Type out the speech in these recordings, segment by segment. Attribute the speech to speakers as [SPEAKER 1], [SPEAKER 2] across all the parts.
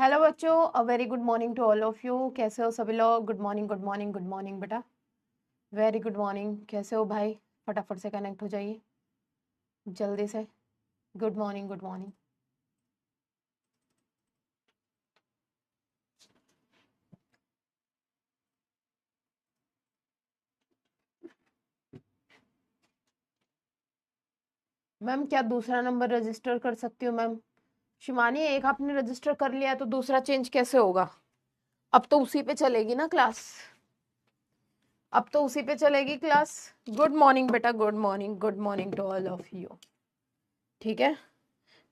[SPEAKER 1] Hello बच्चों, a very good morning to all of you. कैसे हो सभी लोग? Good morning, good morning, good morning बेटा। Very good morning. कैसे हो भाई? फटाफट से कनेक्ट हो जाइए जल्दी से। Good morning, good morning. Ma'am क्या दूसरा नंबर रजिस्टर कर सकती हूँ मैम? शिवानी, एक आपने रजिस्टर कर लिया है तो दूसरा चेंज कैसे होगा? अब तो उसी पे चलेगी ना क्लास। अब तो उसी पे चलेगी क्लास। गुड मॉर्निंग बेटा, good morning, good morning to all of you. ठीक है।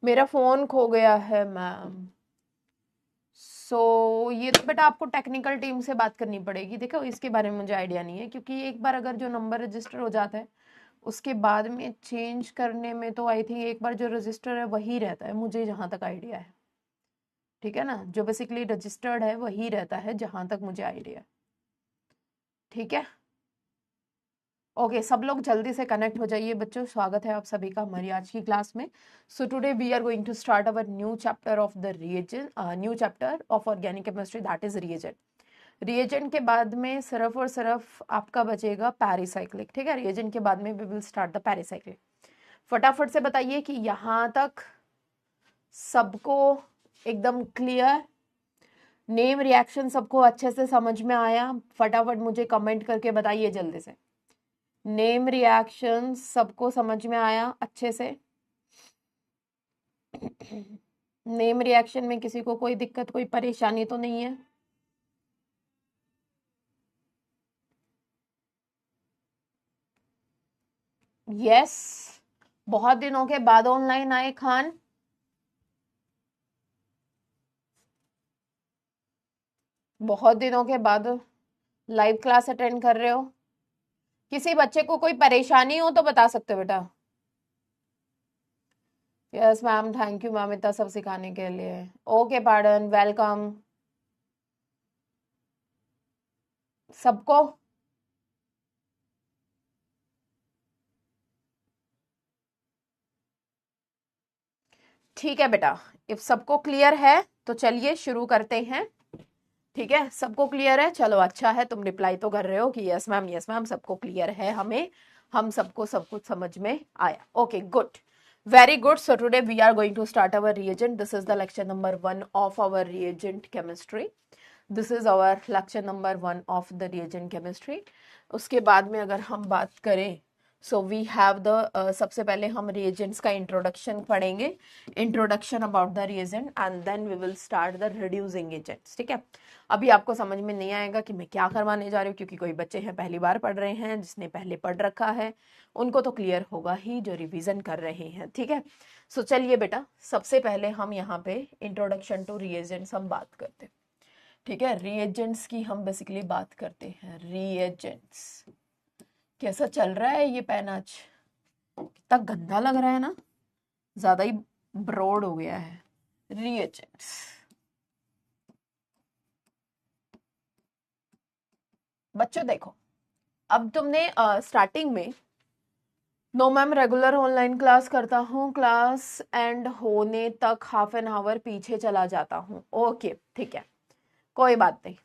[SPEAKER 1] मेरा फोन खो गया है मैम। ये तो बेटा आपको टेक्निकल टीम से बात करनी पड़ेगी। देखो, इसके बारे में मुझे आइडिया नहीं है, क्योंकि एक बार अगर जो नंबर रजिस्टर हो जाता है उसके बाद में चेंज करने में तो आई थिंक एक बार जो रजिस्टर है वही रहता है, मुझे जहां तक आइडिया है। ठीक है ना, जो बेसिकली रजिस्टर्ड है वही रहता है जहां तक मुझे आइडिया है। ठीक है। ओके, सब लोग जल्दी से कनेक्ट हो जाइए बच्चों। स्वागत है आप सभी का हमारी आज की क्लास में। So today we are going to start our new chapter of the reagent, new chapter of organic chemistry, that is reagent. Reagent के बाद में सिर्फ और सिर्फ आपका बचेगा पैरीसाइक्लिक। ठीक है, रिएजेंट के बाद में वी विल स्टार्ट द पैरीसाइक्लिक। फटाफट से बताइए कि यहाँ तक सबको एकदम क्लियर? नेम रिएक्शन सबको अच्छे से समझ में आया? फटाफट मुझे कमेंट करके बताइए जल्दी से। नेम रिएक्शन सबको समझ में आया अच्छे से? नेम रिएक्शन में किसी को कोई दिक्कत, कोई परेशानी तो नहीं है? यस। बहुत दिनों के बाद ऑनलाइन आए खान। बहुत दिनों के बाद लाइव क्लास अटेंड कर रहे हो। किसी बच्चे को कोई परेशानी हो तो बता सकते हो बेटा। Yes ma'am, thank you ma'am इतना सब सिखाने के लिए। ओके पार्डन, वेलकम सबको। ठीक है बेटा, इफ सबको क्लियर है तो चलिए शुरू करते हैं। ठीक है, सबको क्लियर है? चलो अच्छा है, तुम रिप्लाई तो कर रहे हो कि यस मैम, यस मैम, सबको क्लियर है। हम सबको सब कुछ समझ में आया। Okay good, very good. So today we are going to start our reagent. This is the lecture number 1 of our reagent chemistry. This is our lecture number 1 of the reagent chemistry. उसके बाद में अगर हम बात करें, so we have the सबसे पहले हम रिएजेंट्स का इंट्रोडक्शन पढ़ेंगे। Introduction about the reagent and then we will start the reducing agents. ठीक है। अभी आपको समझ में नहीं आएगा कि मैं क्या करवाने जा रही हूँ, क्योंकि कोई बच्चे हैं पहली बार पढ़ रहे हैं, जिसने पहले पढ़ रखा है उनको तो क्लियर होगा ही, जो रिवीजन कर रहे हैं। ठीक है। सो चलिए बेटा, सबसे पहले हम यहाँ पे इंट्रोडक्शन टू रिएजेंट्स हम बात करते हैं। ठीक है, रिएजेंट्स की हम बेसिकली बात करते हैं। रिएजेंट्स कैसा चल रहा है ये पेन आज? कितना गंदा लग रहा है ना, ज्यादा ही ब्रॉड हो गया है। रिएजेंट्स, बच्चों देखो, अब तुमने स्टार्टिंग में, no ma'am regular online class करता हूँ, क्लास एंड होने तक हाफ एन आवर पीछे चला जाता हूँ। ओके ठीक है, कोई बात नहीं।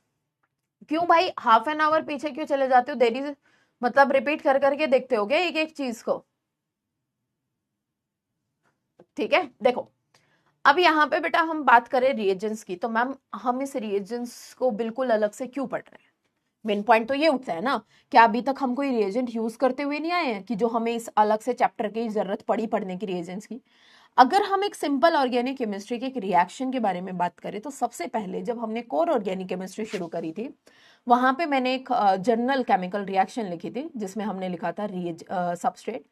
[SPEAKER 1] क्यों भाई हाफ एन आवर पीछे क्यों चले जाते हो? देरी मतलब रिपीट कर करके देखते हो क्या एक एक चीज को? ठीक है, देखो, अब यहाँ पे बेटा हम बात करें रिएजेंट्स की, तो मैम हम इस रिएजेंट्स को बिल्कुल अलग से क्यों पढ़ रहे हैं? मेन पॉइंट तो ये उठता है ना, क्या अभी तक हम कोई रिएजेंट यूज करते हुए नहीं आए हैं कि जो हमें इस अलग से चैप्टर की जरूरत पड़ी पढ़ने की रिएजेंट्स की? अगर हम एक सिंपल ऑर्गेनिक केमिस्ट्री के एक रिएक्शन के बारे में बात करें, तो सबसे पहले जब हमने कोर ऑर्गेनिक केमिस्ट्री शुरू करी थी, वहां पे मैंने एक जनरल केमिकल रिएक्शन लिखी थी, जिसमें हमने लिखा था सबस्ट्रेट।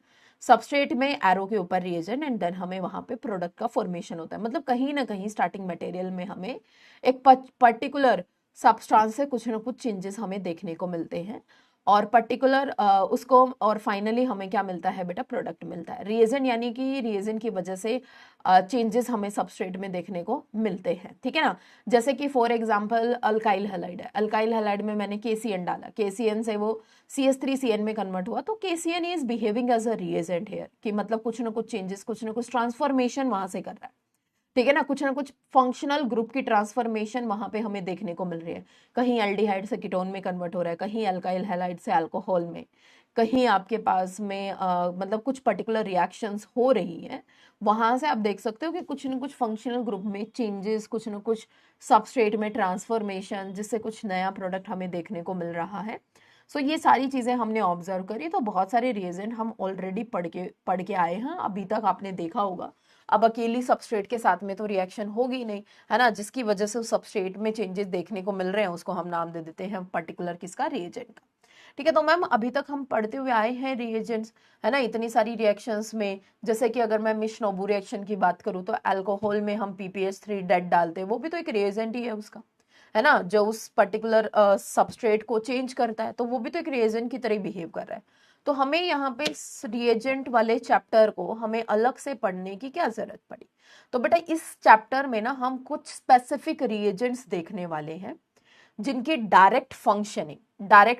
[SPEAKER 1] सबस्ट्रेट में एरो के ऊपर रिएजेंट एंड देन हमें वहां पे प्रोडक्ट का फॉर्मेशन होता है। मतलब कहीं ना कहीं स्टार्टिंग मटेरियल में हमें एक पर्टिकुलर सब्सटेंस से कुछ ना कुछ चेंजेस हमें देखने को मिलते हैं, और पर्टिकुलर उसको, और फाइनली हमें क्या मिलता है बेटा? प्रोडक्ट मिलता है। रिएजेंट यानी कि रिएजेंट की वजह से चेंजेस हमें सबस्ट्रेट में देखने को मिलते हैं। ठीक है ना, जैसे कि फॉर एग्जांपल अल्काइल हैलाइड है, अल्काइल हैलाइड में मैंने केसीएन डाला, केसीएन से वो CH3CN में कन्वर्ट हुआ, तो KCN is behaving as a reagent here, कि मतलब कुछ ना कुछ चेंजेस, कुछ ना कुछ ट्रांसफॉर्मेशन वहां से कर रहा है। ठीक है ना कुछ फंक्शनल ग्रुप की ट्रांसफॉर्मेशन वहां पे हमें देखने को मिल रही है। कहीं एल्डिहाइड से कीटोन में कन्वर्ट हो रहा है, कहीं अल्काइल हैलाइड से अल्कोहल में, कहीं आपके पास में मतलब कुछ पर्टिकुलर रिएक्शंस हो रही हैं। वहां से आप देख सकते हो कि कुछ न कुछ फंक्शनल ग्रुप में चेंजेस, कुछ न कुछ सबस्ट्रेट में ट्रांसफॉर्मेशन, जिससे कुछ नया प्रोडक्ट हमें देखने को मिल रहा है। सो ये सारी चीज़ें हमने ऑब्जर्व करी। तो बहुत सारे रिएजेंट हम ऑलरेडी पढ़ के आए हैं, अभी तक आपने देखा होगा। अब अकेली सबस्ट्रेट के साथ में तो रिएक्शन होगी नहीं, है ना, जिसकी वजह से उस सबस्ट्रेट में चेंजेस देखने को मिल रहे हैं, उसको हम नाम दे देते हैं पर्टिकुलर किसका, रिएजेंट का। ठीक है, तो मैम अभी तक हम पढ़ते हुए आए हैं रिएजेंट्स, है ना, इतनी सारी रिएक्शंस में। जैसे कि अगर मैं मिश-नोबू रिएक्शन की बात करूँ तो अल्कोहल में हम PPH3 डेड डालते हैं, वो भी तो एक रिएजेंट ही है उसका, है ना, जो उस पर्टिकुलर सबस्ट्रेट को चेंज करता है, तो वो भी तो एक रिएजेंट की तरह बिहेव कर रहा है। तो हमें यहाँ पे इस रिएजेंट वाले चैप्टर को हमें अलग से पढ़ने की क्या जरूरत पड़ी? तो बेटा इस चैप्टर में ना हम कुछ स्पेसिफिक रिएजेंट्स देखने वाले हैं, जिनकी डायरेक्ट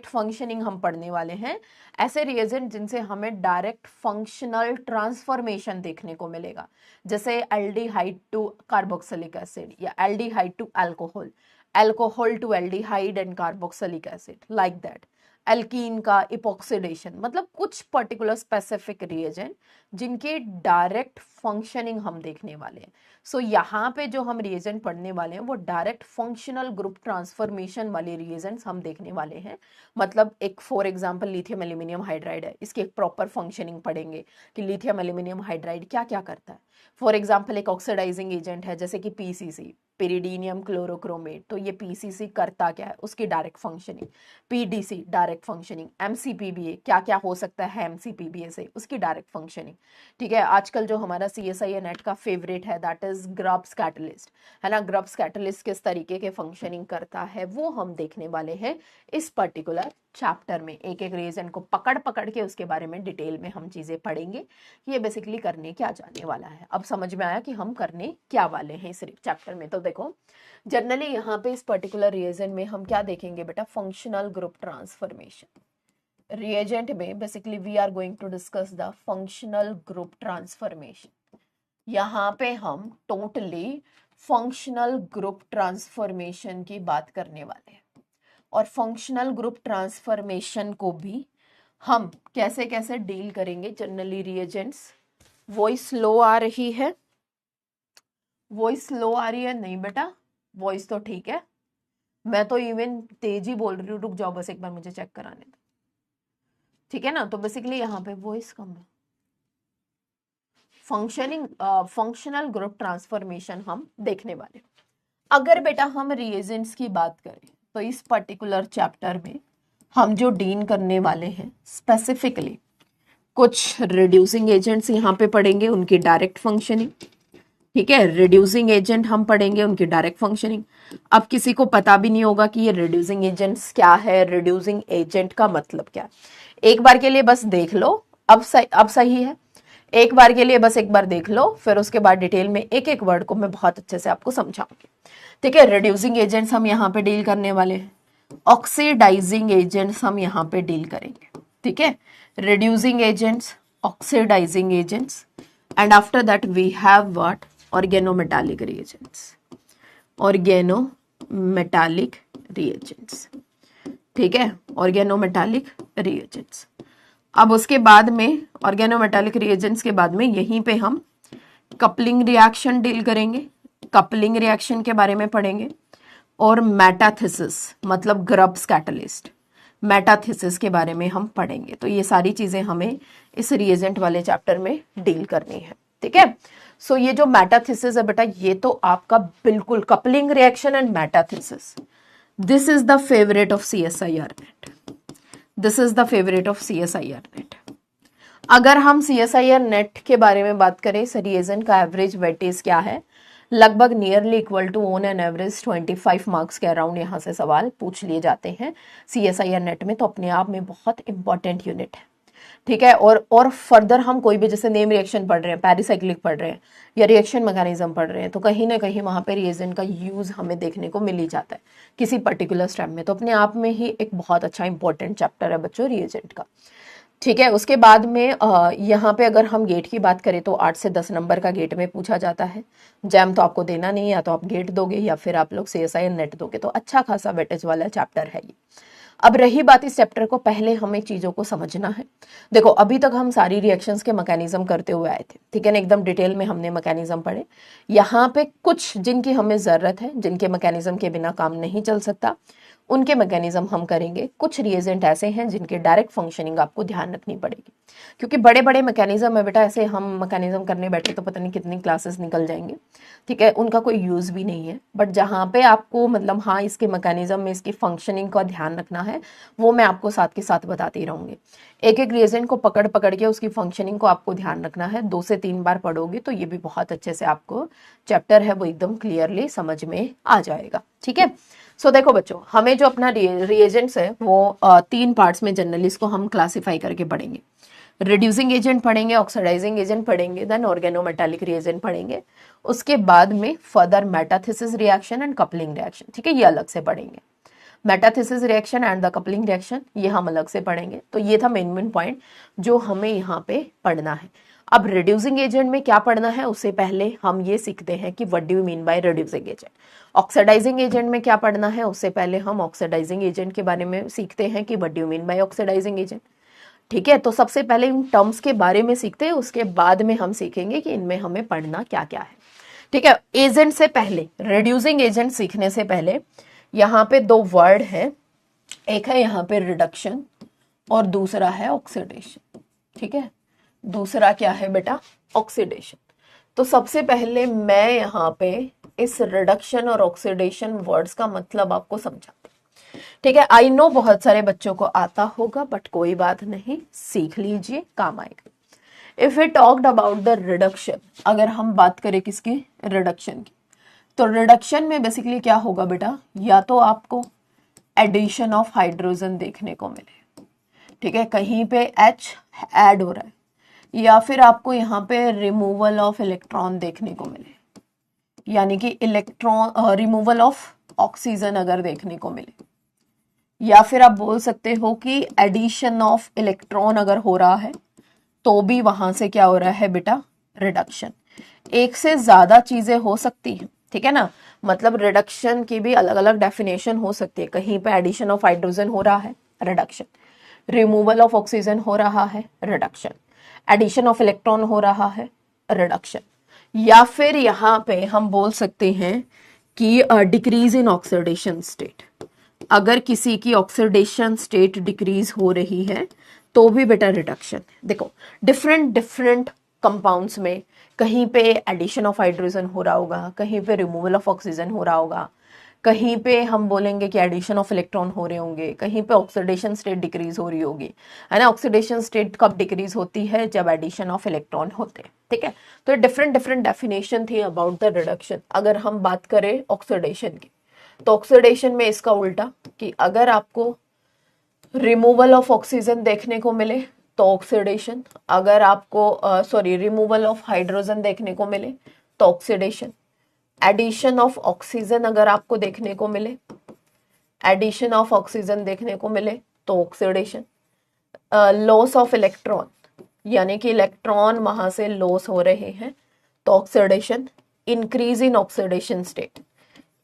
[SPEAKER 1] फंक्शनिंग हम पढ़ने वाले हैं। ऐसे रिएजेंट जिनसे हमें डायरेक्ट फंक्शनल ट्रांसफॉर्मेशन देखने को मिलेगा, जैसे एल्डिहाइड टू कार्बोक्सिलिक एसिड या aldehyde to alcohol, alcohol to aldehyde and carboxylic acid, like that. Alkene का इपॉक्सीडेशन, मतलब कुछ पर्टिकुलर स्पेसिफिक रिएजेंट जिनके डायरेक्ट फंक्शनिंग हम देखने वाले हैं। सो यहाँ पे जो हम रिएजेंट पढ़ने वाले हैं वो डायरेक्ट फंक्शनल ग्रुप ट्रांसफॉर्मेशन वाले रिएजेंट्स हम देखने वाले हैं। मतलब एक for example lithium aluminium hydride है, इसकी एक प्रॉपर फंक्शनिंग पढ़ेंगे कि लिथियम एल्यूमिनियम हाइड्राइड क्या क्या करता है। फॉर एग्जांपल एक ऑक्सीडाइजिंग एजेंट है जैसे कि PCC, पिरिडीनियम क्लोरोक्रोमेट, तो ये PCC करता क्या है, उसकी direct functioning. PDC direct functioning, MCPBA क्या क्या हो सकता है MCPBA से, उसकी डायरेक्ट फंक्शनिंग। ठीक है, आजकल जो हमारा CSIR नेट का फेवरेट है दैट इज ग्रब्स कैटलिस्ट, है ना, ग्रब्स कैटलिस्ट किस तरीके के फंक्शनिंग करता है वो हम देखने वाले हैं इस पर्टिकुलर चैप्टर में। एक एक रिएजेंट को पकड़ पकड़ के उसके बारे में डिटेल में हम चीजें पढ़ेंगे कि ये बेसिकली करने क्या जाने वाला है। अब समझ में आया कि हम करने क्या वाले हैं इस चैप्टर में। तो देखो जनरली यहाँ पे इस पर्टिकुलर रिएजेंट में हम क्या देखेंगे बेटा, फंक्शनल ग्रुप ट्रांसफॉर्मेशन। reagent में basically we are going to discuss the functional group transformation। यहाँ पे हम टोटली फंक्शनल ग्रुप ट्रांसफॉर्मेशन की बात करने वाले हैं, और फंक्शनल ग्रुप ट्रांसफॉर्मेशन को भी हम कैसे कैसे डील करेंगे जनरली रिएजेंट्स। वॉइस लो आ रही है, वॉइस लो आ रही है? नहीं बेटा, वॉइस तो ठीक है, मैं तो इवन तेज ही बोल रही हूँ। रुक जाओ बस एक बार मुझे चेक कराने दो, ठीक है ना। तो बेसिकली यहाँ पे वॉइस कम है। फंक्शनल ग्रुप ट्रांसफॉर्मेशन हम देखने वाले। अगर बेटा हम रिएजेंट्स की बात करें तो इस पर्टिकुलर चैप्टर में हम जो डील करने वाले हैं स्पेसिफिकली कुछ रिड्यूसिंग एजेंट्स यहाँ पे पढ़ेंगे, उनकी डायरेक्ट फंक्शनिंग। ठीक है, रिड्यूसिंग एजेंट हम पढ़ेंगे, उनकी डायरेक्ट फंक्शनिंग। अब किसी को पता भी नहीं होगा कि ये रिड्यूसिंग एजेंट्स क्या है, रिड्यूसिंग एजेंट का मतलब क्या है। एक बार के लिए बस देख लो, अब सही है। एक बार के लिए बस एक बार देख लो, फिर उसके बाद डिटेल में एक एक वर्ड को मैं बहुत अच्छे से आपको समझाऊंगी। ठीक है, रिड्यूसिंग एजेंट्स हम यहाँ पे डील करने वाले हैं, ऑक्सीडाइजिंग एजेंट्स हम यहाँ पे डील करेंगे। ठीक है, reducing agents, oxidizing agents, and after that we have what, organometallic reagents, organometallic reagents. ठीक है, ऑर्गेनोमेटालिक रिएजेंट्स। अब उसके बाद में ऑर्गेनोमेटालिक रिएजेंट्स के बाद में यहीं पे हम कपलिंग रिएक्शन डील करेंगे, कपलिंग रिएक्शन के बारे में पढ़ेंगे, और मेटाथिसिस मतलब ग्रब्स कैटलिस्ट, मेटाथिसिस के बारे में हम पढ़ेंगे। तो ये सारी चीजें हमें इस रिएजेंट वाले चैप्टर में डील करनी है। ठीक है, सो ये जो मेटाथिसिस है बेटा, ये तो आपका बिल्कुल coupling reaction and metathesis, this is the favourite of CSIR NET, this is the favourite of CSIR NET. अगर हम CSIR नेट के बारे में बात करें, इस रिएजेंट का एवरेज वेटेज क्या है, लगभग nearly equal to on an average 25 marks के अराउंड यहाँ से सवाल पूछ लिए जाते हैं CSIR नेट में। तो अपने आप में बहुत इंपॉर्टेंट यूनिट है। ठीक है, और फर्दर हम कोई भी जैसे नेम रिएक्शन पढ़ रहे हैं, पेरिसाइक्लिक पढ़ रहे हैं, या रिएक्शन मैकेनिज्म पढ़ रहे हैं, तो कहीं ना कहीं वहां पे रिएजेंट का यूज हमें देखने को मिल ही जाता है किसी पर्टिकुलर स्टेप में। तो अपने आप में ही एक बहुत अच्छा इंपॉर्टेंट चैप्टर है बच्चों रिएजेंट का। ठीक है। उसके बाद में यहाँ पे अगर हम गेट की बात करें तो 8 से 10 नंबर का गेट में पूछा जाता है। जैम तो आपको देना नहीं है, या तो आप गेट दोगे या फिर आप लोग CSI नेट दोगे, तो अच्छा खासा वेटेज वाला चैप्टर है ये। अब रही बात इस चैप्टर को, पहले हमें चीजों को समझना है। देखो अभी तक हम सारी रिएक्शंस के मैकेनिज्म करते हुए आए थे, ठीक है ना, एकदम डिटेल में हमने मैकेनिज्म पढ़े। यहाँ पे कुछ जिनकी हमें जरूरत है, जिनके मैकेनिज्म के बिना काम नहीं चल सकता, उनके मैकेनिज्म हम करेंगे। कुछ रिएजेंट ऐसे हैं जिनके डायरेक्ट फंक्शनिंग आपको ध्यान रखनी पड़ेगी, क्योंकि बड़े बड़े मैकेनिज्म है बेटा, ऐसे हम मैकेनिज्म करने बैठे तो पता नहीं कितनी क्लासेस निकल जाएंगे, ठीक है, उनका कोई यूज भी नहीं है। बट जहाँ पे आपको मतलब हाँ इसके मैकेनिज्म में इसकी फंक्शनिंग का ध्यान रखना है, वो मैं आपको साथ के साथ बताती रहूंगी। एक एक रिएजेंट को पकड़ पकड़ के उसकी फंक्शनिंग को आपको ध्यान रखना है। 2 से 3 बार पढ़ोगे तो ये भी बहुत अच्छे से आपको चैप्टर है वो एकदम क्लियरली समझ में आ जाएगा, ठीक है। सो देखो बच्चों, हमें जो अपना रिएजेंट्स है वो 3 पार्ट्स में जनरली इसको हम क्लासिफाई करके पढ़ेंगे। रिड्यूसिंग एजेंट पढ़ेंगे, ऑक्सीडाइजिंग एजेंट पढ़ेंगे, देन ऑर्गेनोमेटालिक रिएजेंट पढ़ेंगे। उसके बाद में further metathesis reaction and coupling reaction, ठीक है, ये अलग से पढ़ेंगे। Metathesis reaction and the coupling reaction ये हम अलग से पढ़ेंगे। तो ये था मेन पॉइंट जो हमें यहाँ पे पढ़ना है। अब रिड्यूसिंग एजेंट में क्या पढ़ना है, उससे पहले हम ये सीखते हैं कि what do you mean by reducing agent. Oxidizing agent में क्या पढ़ना है, उससे पहले हम ऑक्सीडाइजिंग एजेंट के बारे में सीखते हैं कि what do you mean by oxidizing agent, ठीक है। तो सबसे पहले इन टर्म्स के बारे में सीखते हैं, उसके बाद में हम सीखेंगे कि इनमें हमें पढ़ना क्या क्या है, ठीक है। एजेंट से पहले, रिड्यूसिंग एजेंट सीखने से पहले यहाँ पे 2 वर्ड है, एक है यहाँ पे रिडक्शन और दूसरा है ऑक्सीडेशन, ठीक है। दूसरा क्या है बेटा, ऑक्सीडेशन। तो सबसे पहले मैं यहाँ पे इस रिडक्शन और ऑक्सीडेशन वर्ड्स का मतलब आपको समझाती हूँ, ठीक है। आई नो बहुत सारे बच्चों को आता होगा, बट कोई बात नहीं, सीख लीजिए, काम आएगा। If we talked about the reduction, अगर हम बात करें किसकी, रिडक्शन की, तो रिडक्शन में बेसिकली क्या होगा बेटा, या तो आपको एडिशन ऑफ हाइड्रोजन देखने को मिले, ठीक है, कहीं पे H ऐड हो रहा है, या फिर आपको यहाँ पे रिमूवल ऑफ इलेक्ट्रॉन देखने को मिले, यानी कि इलेक्ट्रॉन रिमूवल ऑफ ऑक्सीजन अगर देखने को मिले, या फिर आप बोल सकते हो कि एडिशन ऑफ इलेक्ट्रॉन अगर हो रहा है तो भी वहां से क्या हो रहा है बेटा, रिडक्शन। एक से ज्यादा चीजें हो सकती हैं, ठीक है ना, मतलब रिडक्शन की भी अलग अलग डेफिनेशन हो सकती है। कहीं पे एडिशन ऑफ हाइड्रोजन हो रहा है, रिडक्शन, रिमूवल ऑफ ऑक्सीजन हो रहा है, रिडक्शन, एडिशन ऑफ इलेक्ट्रॉन हो रहा है, रिडक्शन, या फिर यहाँ पे हम बोल सकते हैं कि डिक्रीज इन ऑक्सीडेशन स्टेट। अगर किसी की ऑक्सीडेशन स्टेट डिक्रीज हो रही है तो भी बेटा रिडक्शन। देखो डिफरेंट डिफरेंट कंपाउंड्स में कहीं पे एडिशन ऑफ हाइड्रोजन हो रहा होगा, कहीं पे रिमूवल ऑफ ऑक्सीजन हो रहा होगा, कहीं पे हम बोलेंगे कि एडिशन ऑफ इलेक्ट्रॉन हो रहे होंगे, कहीं पे ऑक्सीडेशन स्टेट डिक्रीज हो रही होगी, है ना। ऑक्सीडेशन स्टेट कब डिक्रीज होती है, जब एडिशन ऑफ इलेक्ट्रॉन होते हैं, ठीक है। तो डिफरेंट डिफरेंट डेफिनेशन थी अबाउट द रिडक्शन। अगर हम बात करें ऑक्सीडेशन की, तो ऑक्सीडेशन में इसका उल्टा, कि अगर आपको रिमूवल ऑफ ऑक्सीजन देखने को मिले तो ऑक्सीडेशन, अगर आपको रिमूवल ऑफ हाइड्रोजन देखने को मिले तो ऑक्सीडेशन, एडिशन ऑफ ऑक्सीजन अगर आपको देखने को मिले, एडिशन ऑफ ऑक्सीजन देखने को मिले तो ऑक्सीडेशन, लॉस ऑफ इलेक्ट्रॉन, यानी कि इलेक्ट्रॉन वहां से लॉस हो रहे हैं तो oxidation, increase in oxidation state,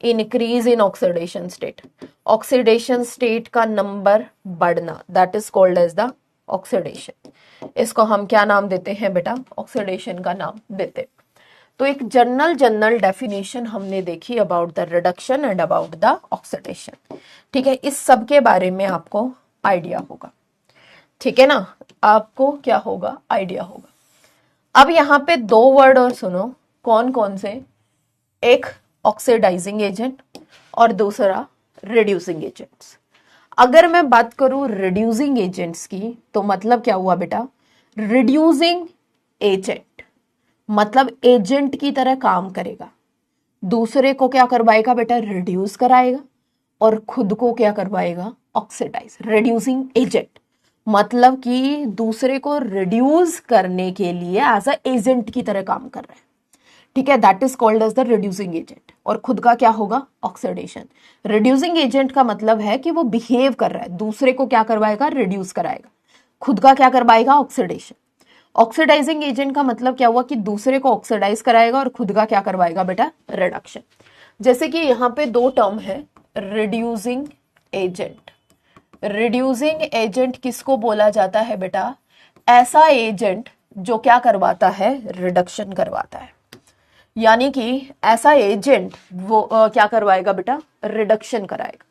[SPEAKER 1] increase in oxidation state, oxidation state का नंबर बढ़ना, that is called as the oxidation. इसको हम क्या नाम देते हैं बेटा, ऑक्सीडेशन का नाम देते हैं। तो एक जनरल डेफिनेशन हमने देखी about the reduction and about the oxidation, ठीक है। इस सब के बारे में आपको आइडिया होगा, ठीक है ना, आपको क्या होगा, आइडिया होगा। अब यहाँ पे 2 वर्ड और सुनो, कौन कौन से, एक ऑक्सीडाइजिंग एजेंट और दूसरा रिड्यूसिंग एजेंट्स। अगर मैं बात करूं रिड्यूसिंग एजेंट्स की, तो मतलब क्या हुआ बेटा, रिड्यूसिंग एजेंट मतलब एजेंट की तरह काम करेगा, दूसरे को क्या करवाएगा बेटा, रिड्यूस कराएगा, और खुद को क्या करवाएगा, ऑक्सीडाइज। रिड्यूसिंग एजेंट मतलब कि दूसरे को रिड्यूस करने के लिए एज अ एजेंट की तरह काम कर रहा है, ठीक है, that is called as the reducing agent. और खुद का क्या होगा, ऑक्सीडेशन। रिड्यूसिंग एजेंट का मतलब है कि वो बिहेव कर रहा है, दूसरे को क्या करवाएगा, रिड्यूस कराएगा। खुद का क्या करवाएगा, ऑक्सीडेशन। ऑक्सीडाइजिंग एजेंट का मतलब क्या हुआ कि दूसरे को ऑक्सीडाइज कराएगा और खुद का क्या करवाएगा बेटा, रिडक्शन। जैसे कि यहाँ पे दो टर्म है, रिड्यूसिंग एजेंट। रिड्यूसिंग एजेंट किसको बोला जाता है बेटा, ऐसा एजेंट जो क्या करवाता है, रिडक्शन करवाता है। यानी कि ऐसा एजेंट वो क्या करवाएगा बेटा, रिडक्शन कराएगा।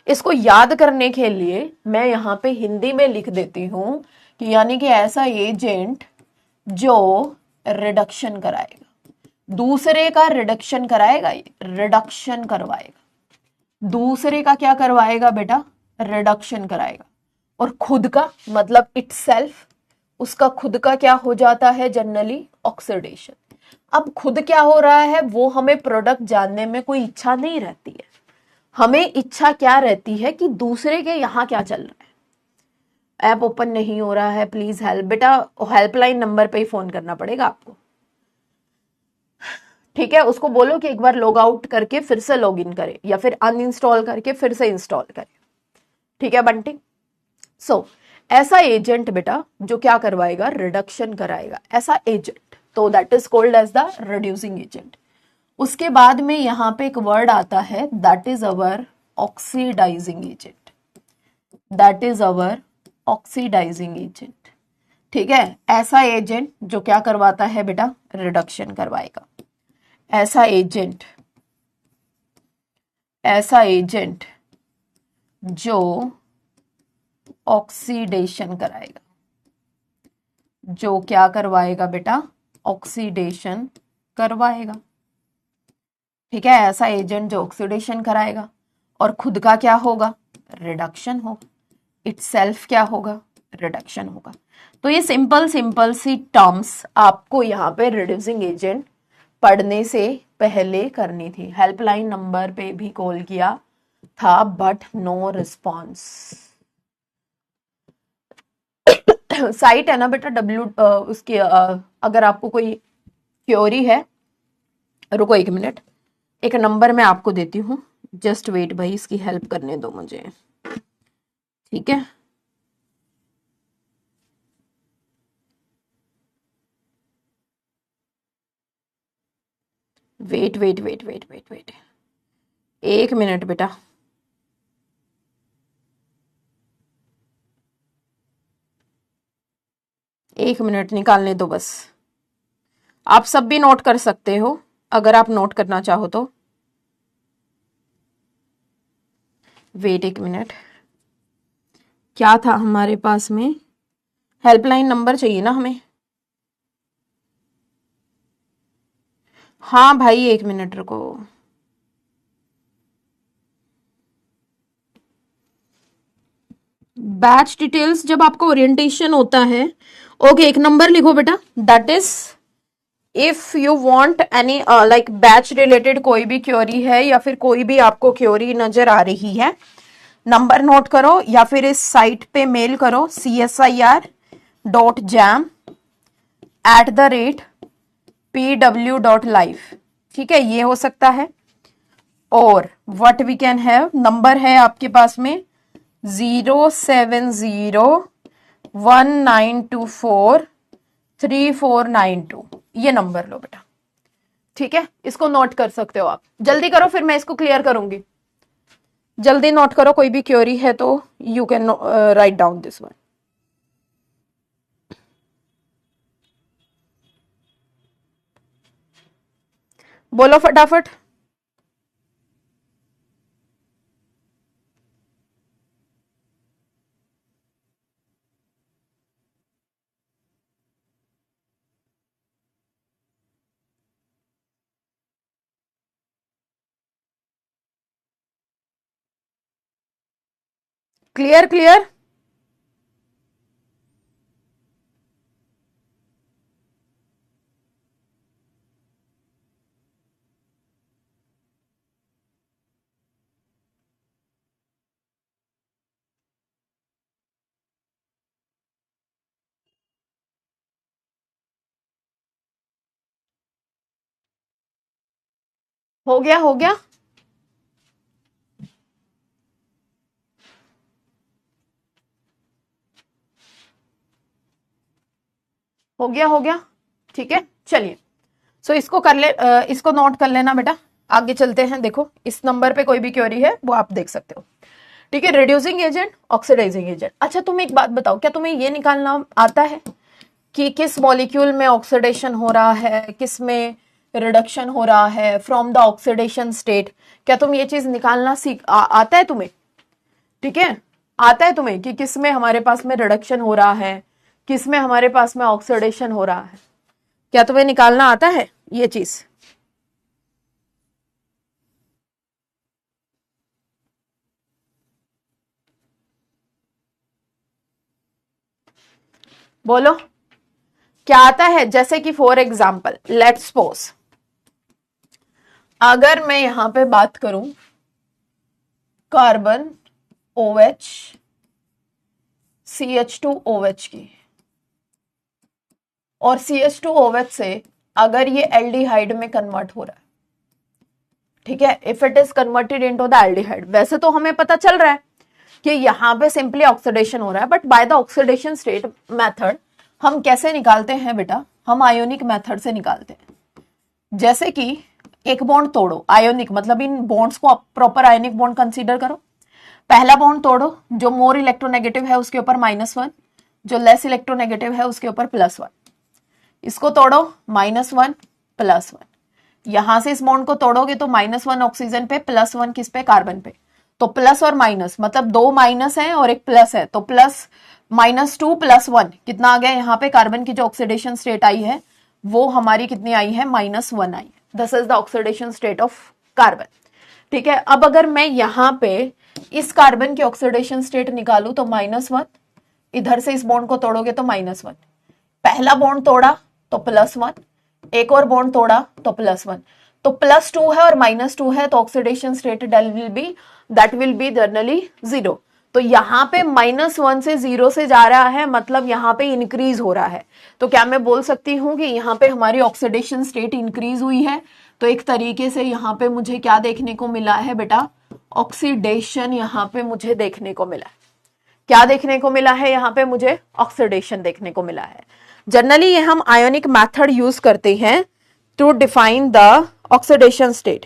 [SPEAKER 1] इसको याद करने के लिए मैं यहाँ पे हिंदी में लिख देती हूं कि यानी कि ऐसा एजेंट जो रिडक्शन कराएगा, दूसरे का रिडक्शन कराएगा, रिडक्शन करवाएगा, दूसरे का क्या करवाएगा बेटा, रिडक्शन कराएगा। और खुद का मतलब इटसेल्फ, उसका खुद का क्या हो जाता है, जनरली ऑक्सीडेशन। अब खुद क्या हो रहा है वो हमें प्रोडक्ट जानने में कोई इच्छा नहीं रहती है, हमें इच्छा क्या रहती है कि दूसरे के यहाँ क्या चल रहा है। ऐप ओपन नहीं हो रहा है, प्लीज हेल्प बेटा, हेल्पलाइन नंबर पे ही फोन करना पड़ेगा आपको, ठीक है। उसको बोलो कि एक बार लॉग आउट करके फिर से लॉग इन करे या फिर अनइंस्टॉल करके फिर से इंस्टॉल करे, ठीक है बंटी। सो ऐसा एजेंट बेटा जो क्या करवाएगा, रिडक्शन कराएगा, ऐसा एजेंट, तो that is called as the reducing agent. उसके बाद में यहां पे एक वर्ड आता है, that is our oxidizing agent, that is our oxidizing agent, ठीक है। ऐसा एजेंट जो क्या करवाता है बेटा, रिडक्शन करवाएगा। ऐसा एजेंट, ऐसा एजेंट जो ऑक्सीडेशन कराएगा, जो क्या करवाएगा बेटा, ऑक्सीडेशन करवाएगा, ठीक है। ऐसा एजेंट जो ऑक्सीडेशन कराएगा और खुद का क्या होगा, रिडक्शन होगा, इटसेल्फ क्या होगा, रिडक्शन होगा। तो ये सिंपल सिंपल सी टर्म्स आपको यहाँ पे रिड्यूसिंग एजेंट पढ़ने से पहले करनी थी। हेल्पलाइन नंबर पे भी कॉल किया था बट नो रिस्पॉन्स। साइट है ना बेटा डब्ल्यू उसके अगर आपको कोई क्योरी है, रुको एक मिनट, एक नंबर मैं आपको देती हूँ, जस्ट वेट भाई, इसकी हेल्प करने दो मुझे, ठीक है। Wait wait wait wait wait wait, एक मिनट बेटा, एक मिनट निकालने दो बस। आप सब भी नोट कर सकते हो अगर आप नोट करना चाहो तो। वेट एक मिनट, क्या था हमारे पास में, हेल्पलाइन नंबर चाहिए ना हमें, हाँ भाई एक मिनट रुको। बैच डिटेल्स जब आपको ओरिएंटेशन होता है, ओके एक नंबर लिखो बेटा, that is if you want any like batch related कोई भी क्वेरी है या फिर कोई भी आपको क्वेरी नजर आ रही है, नंबर नोट करो या फिर इस साइट पे मेल करो, csir.jam@pw.live, ठीक है, ये हो सकता है। और what we can have, number है आपके पास में 07019243492, ये नंबर लो बेटा, ठीक है। इसको नोट कर सकते हो आप, जल्दी करो फिर मैं इसको क्लियर करूंगी, जल्दी नोट करो, कोई भी क्वेरी है तो you can write down this one. बोलो फटाफट। क्लियर क्लियर, हो गया हो गया। हो गया हो गया, ठीक है। चलिए सो इसको कर ले, इसको नोट कर लेना बेटा। आगे चलते हैं, देखो इस नंबर पे कोई भी क्वेरी है वो आप देख सकते हो, ठीक है। Reducing agent, oxidizing agent. अच्छा तुम एक बात बताओ, क्या तुम्हें ये निकालना आता है कि किस मॉलिक्यूल में ऑक्सीडेशन हो रहा है, किस में रिडक्शन हो रहा है फ्रॉम द ऑक्सीडेशन स्टेट? क्या तुम ये चीज निकालना आता है तुम्हें? ठीक है, आता है तुम्हें कि किस में हमारे पास में रिडक्शन हो रहा है, किस में हमारे पास में ऑक्सीडेशन हो रहा है? क्या तुम्हें निकालना आता है ये चीज? बोलो क्या आता है? जैसे कि फॉर एग्जाम्पल लेट्स सपोज अगर मैं यहां पे बात करूं कार्बन OH CH2OH की, और CH2OH से अगर ये एल्डिहाइड में कन्वर्ट हो रहा है, ठीक है, if it is converted into the aldehyde, वैसे तो हमें पता चल रहा है कि यहां पे सिंपली ऑक्सीडेशन हो रहा है, but by the oxidation state method हम कैसे निकालते हैं बेटा? हम आयोनिक मेथड से निकालते हैं। जैसे कि एक बॉन्ड तोड़ो, आयोनिक मतलब इन बॉन्ड्स को प्रॉपर आयोनिक बॉन्ड कंसीडर करो। पहला बॉन्ड तोड़ो, जो मोर इलेक्ट्रोनेगेटिव है उसके ऊपर -1, जो लेस इलेक्ट्रोनेगेटिव है उसके ऊपर +1। इसको तोड़ो, -1 +1। यहां से इस बॉन्ड को तोड़ोगे तो -1 ऑक्सीजन पे, +1 किस पे? कार्बन पे। तो प्लस और माइनस मतलब 2 माइनस है और एक प्लस है, तो प्लस -2 +1 कितना आ गया? यहाँ पे कार्बन की जो ऑक्सीडेशन स्टेट आई है वो हमारी कितनी आई है? -1 आई है। This is the oxidation state of carbon, ठीक है। अब अगर मैं यहाँ पे इस कार्बन की ऑक्सीडेशन स्टेट निकालू तो -1, इधर से इस बॉन्ड को तोड़ोगे तो -1, पहला बॉन्ड तोड़ा तो +1, एक और बॉन्ड तोड़ा तो +1, तो +2 है और -2 है, तो oxidation state that will be generally 0। तो यहाँ पे -1 से 0 से जा रहा है, मतलब यहाँ पे इंक्रीज हो रहा है। तो क्या मैं बोल सकती हूँ कि यहाँ पे हमारी ऑक्सीडेशन स्टेट इंक्रीज हुई है? तो एक तरीके से यहाँ पे मुझे क्या देखने को मिला है बेटा? ऑक्सीडेशन यहाँ पे मुझे देखने को मिला है। क्या देखने को मिला है? यहाँ पे मुझे ऑक्सीडेशन देखने को मिला है। जनरली ये हम आयोनिक मेथड यूज करते हैं to define the oxidation state,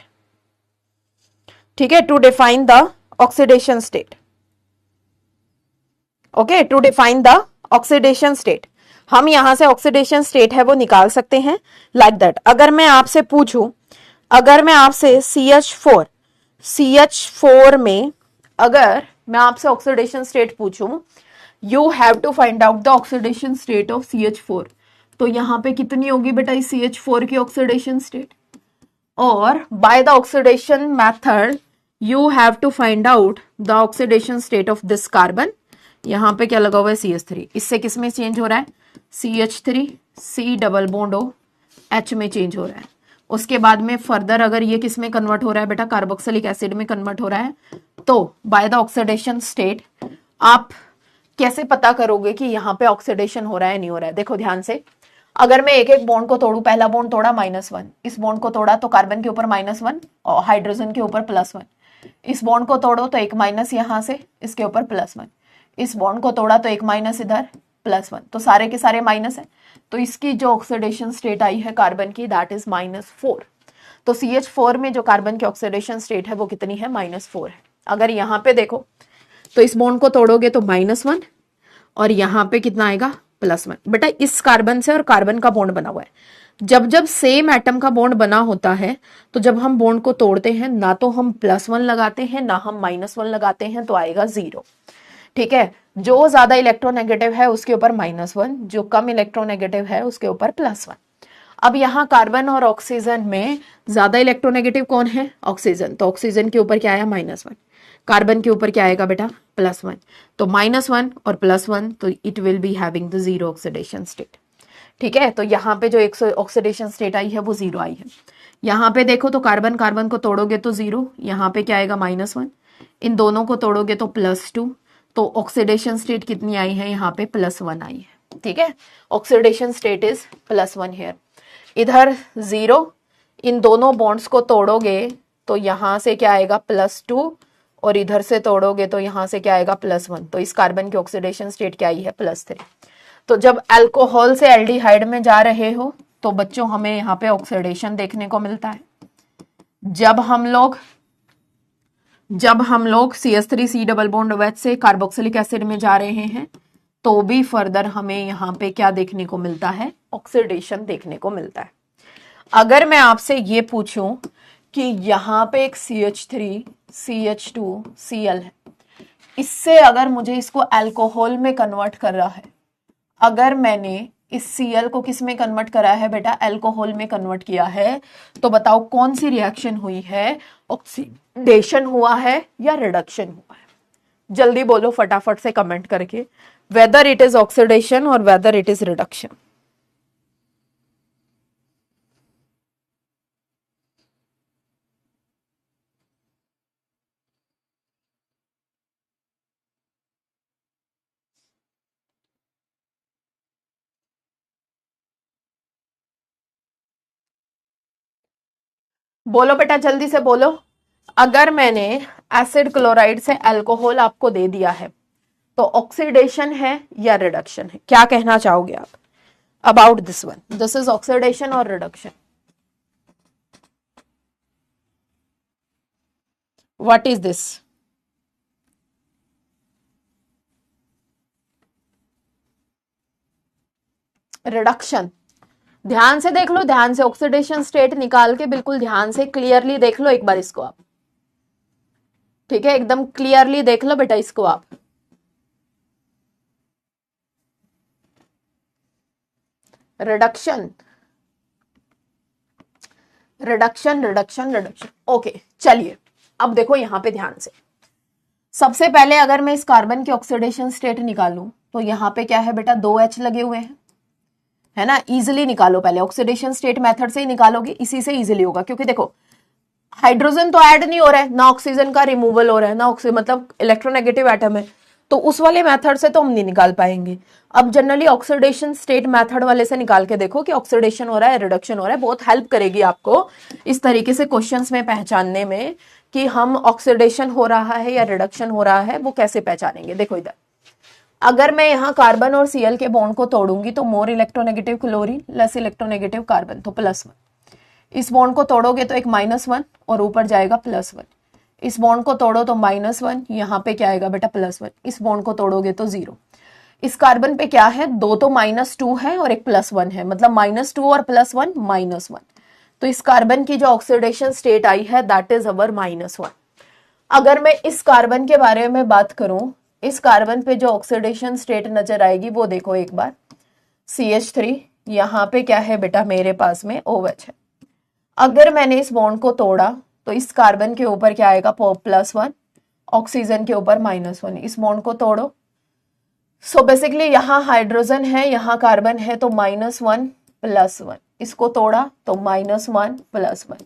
[SPEAKER 1] ठीक है, to define the oxidation state, okay, to define the oxidation state. हम यहां से ऑक्सीडेशन स्टेट है वो निकाल सकते हैं लाइक दैट। अगर मैं आपसे पूछूं, अगर मैं आपसे CH4 में अगर मैं आपसे ऑक्सीडेशन स्टेट पूछूं, you have to find out the oxidation state of CH4, तो यहां पे कितनी होगी बेटा इस CH4 की ऑक्सीडेशन स्टेट? और by the oxidation method you have to find out the oxidation state of this carbon. यहां पे क्या लगा हुआ है? CH3, इससे किस में चेंज हो रहा है? CH3 C double bond O H में चेंज हो रहा है। उसके बाद में फर्दर अगर ये किस में कन्वर्ट हो रहा है बेटा? कार्बोक्सिलिक एसिड में कन्वर्ट हो रहा है। तो बाय द ऑक्सीडेशन स्टेट आप कैसे पता करोगे कि यहाँ पे ऑक्सीडेशन हो रहा है नहीं हो रहा है? देखो ध्यान से, अगर मैं एक एक बॉन्ड को तोड़ू, पहला बॉन्ड तोड़ा -1, इस बॉन्ड को तोड़ा तो कार्बन के ऊपर -1 और हाइड्रोजन के ऊपर +1, इस बॉन्ड को तोड़ो तो एक माइनस यहां से इसके ऊपर +1, इस बॉन्ड को तोड़ा तो एक माइनस इधर +1, तो सारे के सारे माइनस है। तो इसकी जो ऑक्सीडेशन स्टेट आई है कार्बन की दैट इज -4। तो CH4 में जो कार्बन की ऑक्सीडेशन स्टेट है वो कितनी है? -4 है। अगर यहाँ पे देखो तो इस बॉन्ड को तोड़ोगे तो -1 और यहाँ पे कितना आएगा? +1। बेटा इस कार्बन से और कार्बन का बॉन्ड बना हुआ है, जब जब सेम एटम का बॉन्ड बना होता है तो जब हम बॉन्ड को तोड़ते हैं ना तो हम +1 लगाते हैं ना हम -1 लगाते हैं, तो आएगा 0, ठीक है। जो ज्यादा इलेक्ट्रोनेगेटिव है उसके ऊपर -1, जो कम इलेक्ट्रोनेगेटिव है उसके ऊपर +1। अब यहाँ कार्बन और ऑक्सीजन में ज्यादा इलेक्ट्रोनेगेटिव कौन है? ऑक्सीजन, तो ऑक्सीजन के ऊपर क्या आया? -1, कार्बन के ऊपर क्या आएगा बेटा? +1, तो -1 और +1, तो it will be having the 0 oxidation state, ठीक है। तो यहाँ पे जो एक ऑक्सीडेशन स्टेट आई है वो 0 आई है। यहाँ पे देखो तो कार्बन कार्बन को तोड़ोगे तो 0, यहाँ पे क्या आएगा? -1, इन दोनों को तोड़ोगे तो +2, तो ऑक्सीडेशन स्टेट कितनी आई है? यहाँ पे +1 आई है, ठीक है। Oxidation state is +1 here. इधर 0, इन दोनों बॉन्ड्स को तोड़ोगे तो यहाँ से क्या आएगा? +2, और इधर से तोड़ोगे तो यहाँ से क्या आएगा? +1, तो इस कार्बन की ऑक्सीडेशन स्टेट क्या आई है? +3। तो जब अल्कोहल से एल्डिहाइड में जा रहे हो तो बच्चों हमें यहाँ पे ऑक्सीडेशन देखने को मिलता है। जब हम लोग CH3C डबल बॉन्ड OH से कार्बोक्सिलिक एसिड में जा रहे हैं तो भी फर्दर हमें यहाँ पे क्या देखने को मिलता है, ऑक्सीडेशन देखने को मिलता है। अगर मैं आपसे ये पूछूं कि यहाँ पे एक CH3 CH2 Cl है, इससे अगर मुझे इसको अल्कोहल में कन्वर्ट कर रहा है, अगर मैंने इस Cl को किस में कन्वर्ट करा है बेटा, अल्कोहल में कन्वर्ट किया है, तो बताओ कौन सी रिएक्शन हुई है, ऑक्सीडेशन हुआ है या रिडक्शन हुआ है? जल्दी बोलो फटाफट से कमेंट करके, वेदर इट इज ऑक्सीडेशन और वेदर इट इज रिडक्शन। बोलो बेटा जल्दी से बोलो। अगर मैंने एसिड क्लोराइड से अल्कोहल आपको दे दिया है तो ऑक्सीडेशन है या रिडक्शन है? क्या कहना चाहोगे आप about this one? This is oxidation और reduction? What is this? Reduction. ध्यान से देख लो, ध्यान से ऑक्सीडेशन स्टेट निकाल के बिल्कुल ध्यान से क्लियरली देख लो एक बार इसको आप, ठीक है? एकदम क्लियरली देख लो बेटा इसको आप। Reduction reduction reduction reduction. Okay चलिए अब देखो यहां पे ध्यान से। सबसे पहले अगर मैं इस कार्बन की ऑक्सीडेशन स्टेट निकालूं तो यहां पे क्या है बेटा, 2H लगे हुए हैं, है ना? इजीली निकालो, पहले ऑक्सीडेशन स्टेट मेथड से ही निकालोगे, इसी से इजीली होगा। क्योंकि देखो हाइड्रोजन तो ऐड नहीं हो रहा है, ना ऑक्सीजन का रिमूवल हो रहा है, ना मतलब इलेक्ट्रोनेगेटिव एटम है, तो उस वाले मेथड से तो हम नहीं निकाल पाएंगे। अब जनरली ऑक्सीडेशन स्टेट मेथड वाले से निकाल के देखो कि ऑक्सीडेशन हो रहा है, रिडक्शन हो रहा है। बहुत हेल्प करेगी आपको इस तरीके से क्वेश्चंस में पहचानने में कि हम ऑक्सीडेशन हो रहा है या रिडक्शन हो रहा है, वो कैसे पहचानेंगे। देखो इधर, अगर मैं यहाँ कार्बन और Cl के बॉन्ड को तोड़ूंगी तो more electronegative chlorine less electronegative carbon, तो +1। इस बॉन्ड को तोड़ोगे तो एक -1 और ऊपर जाएगा +1। इस बॉन्ड को तोड़ो तो -1, यहाँ पे क्या आएगा बेटा, +1। इस बॉन्ड को तोड़ोगे तो 0। इस कार्बन पे क्या है, 2 तो -2 है और एक +1 है, मतलब -2 और +1 -1। तो इस कार्बन की जो ऑक्सीडेशन स्टेट आई है दैट इज अवर -1। अगर मैं इस कार्बन के बारे में बात करूं, इस कार्बन पे जो ऑक्सीडेशन स्टेट नजर आएगी वो देखो एक बार, CH3, यहाँ पे क्या है बेटा मेरे पास में OH है। अगर मैंने इस बॉन्ड को तोड़ा तो इस कार्बन के ऊपर क्या आएगा, +1, ऑक्सीजन के ऊपर -1। इस बॉन्ड को तोड़ो, सो बेसिकली यहाँ हाइड्रोजन है, यहाँ कार्बन है, तो -1 +1। इसको तोड़ा तो -1 +1,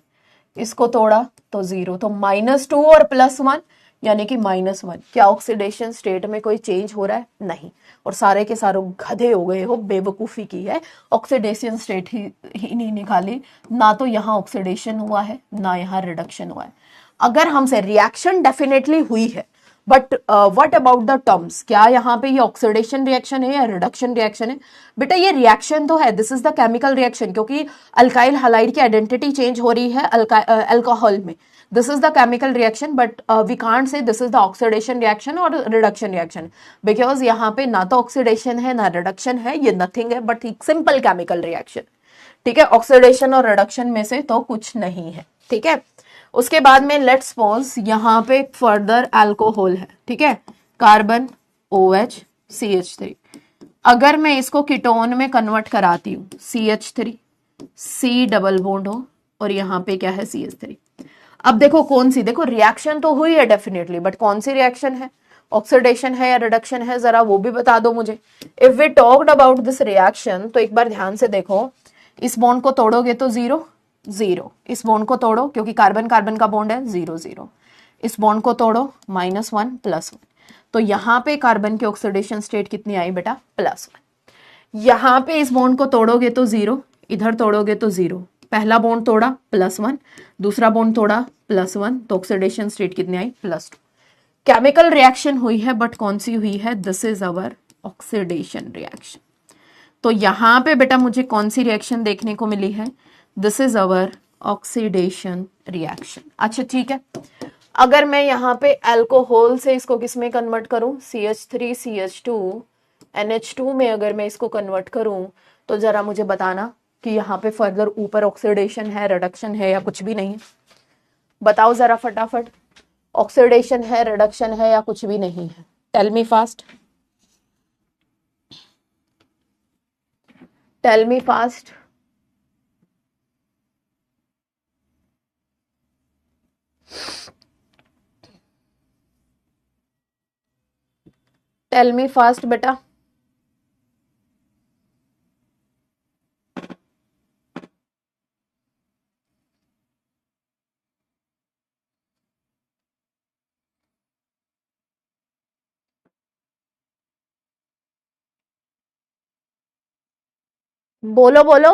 [SPEAKER 1] इसको तोड़ा तो 0, तो -2 और +1 यानी कि -1। क्या ऑक्सीडेशन स्टेट में कोई चेंज हो रहा है? नहीं। और सारे के सारे गधे हो गए हो, बेवकूफी की है, ऑक्सीडेशन स्टेट ही नहीं निकाली, ना तो यहाँ ऑक्सीडेशन हुआ है ना यहाँ रिडक्शन हुआ है। अगर हमसे रिएक्शन डेफिनेटली हुई है, but what about the terms, क्या यहाँ पे ये ऑक्सीडेशन रिएक्शन है या रिडक्शन रिएक्शन है? बेटा ये रिएक्शन तो है, this is the chemical reaction, क्योंकि अल्काइल हैलाइड की आइडेंटिटी चेंज हो रही है अल्कोहल में। This is the chemical reaction, but we can't say this is the oxidation reaction और रिडक्शन रिएक्शन, बिकॉज यहाँ पे ना तो ऑक्सीडेशन है ना रिडक्शन है, ये नथिंग है बट एक सिंपल केमिकल रिएक्शन। ठीक है, ऑक्सीडेशन और रिडक्शन में से तो कुछ नहीं है। ठीक है, उसके बाद में लेट्स सपोज यहाँ पे फर्दर अल्कोहल है, ठीक है, कार्बन OH CH3। अगर मैं इसको कीटोन में कन्वर्ट कराती हूँ, CH3 C डबल बॉन्ड हो और यहाँ पे क्या है CH3। अब देखो कौन सी, देखो रिएक्शन तो हुई है डेफिनेटली, बट कौन सी रिएक्शन है, ऑक्सीडेशन है या रिडक्शन है, जरा वो भी बता दो मुझे। If we talked about this reaction तो एक बार ध्यान से देखो, इस बॉन्ड को तोड़ोगे तो 0 0, इस बॉन्ड को तोड़ो क्योंकि कार्बन कार्बन का बॉन्ड है, 0 0, इस बॉन्ड को तोड़ो -1 +1, तो यहाँ पे कार्बन की ऑक्सीडेशन स्टेट कितनी आई बेटा, +1। यहाँ पे इस बॉन्ड को तोड़ोगे तो 0, इधर तोड़ोगे तो 0, पहला बॉन्ड तोड़ा +1, दूसरा बॉन्ड तोड़ा +1, तो ऑक्सीडेशन स्टेट कितनी आई, +2। केमिकल रिएक्शन हुई है, बट कौन सी हुई है, this is our oxidation reaction. तो यहां पे बेटा मुझे कौन सी रिएक्शन देखने को मिली है? This is our oxidation reaction. अच्छा ठीक है, अगर मैं यहाँ पे अल्कोहल से इसको किस में कन्वर्ट करूं, CH3CH2 NH2 में अगर मैं इसको कन्वर्ट करूं, तो जरा मुझे बताना कि यहाँ पे फर्दर ऊपर ऑक्सीडेशन है, रिडक्शन है, या कुछ भी नहीं है? बताओ जरा फटाफट, ऑक्सीडेशन है, रिडक्शन है, या कुछ भी नहीं है? Tell me fast, tell me fast. Tell me fast बेटा। बोलो बोलो।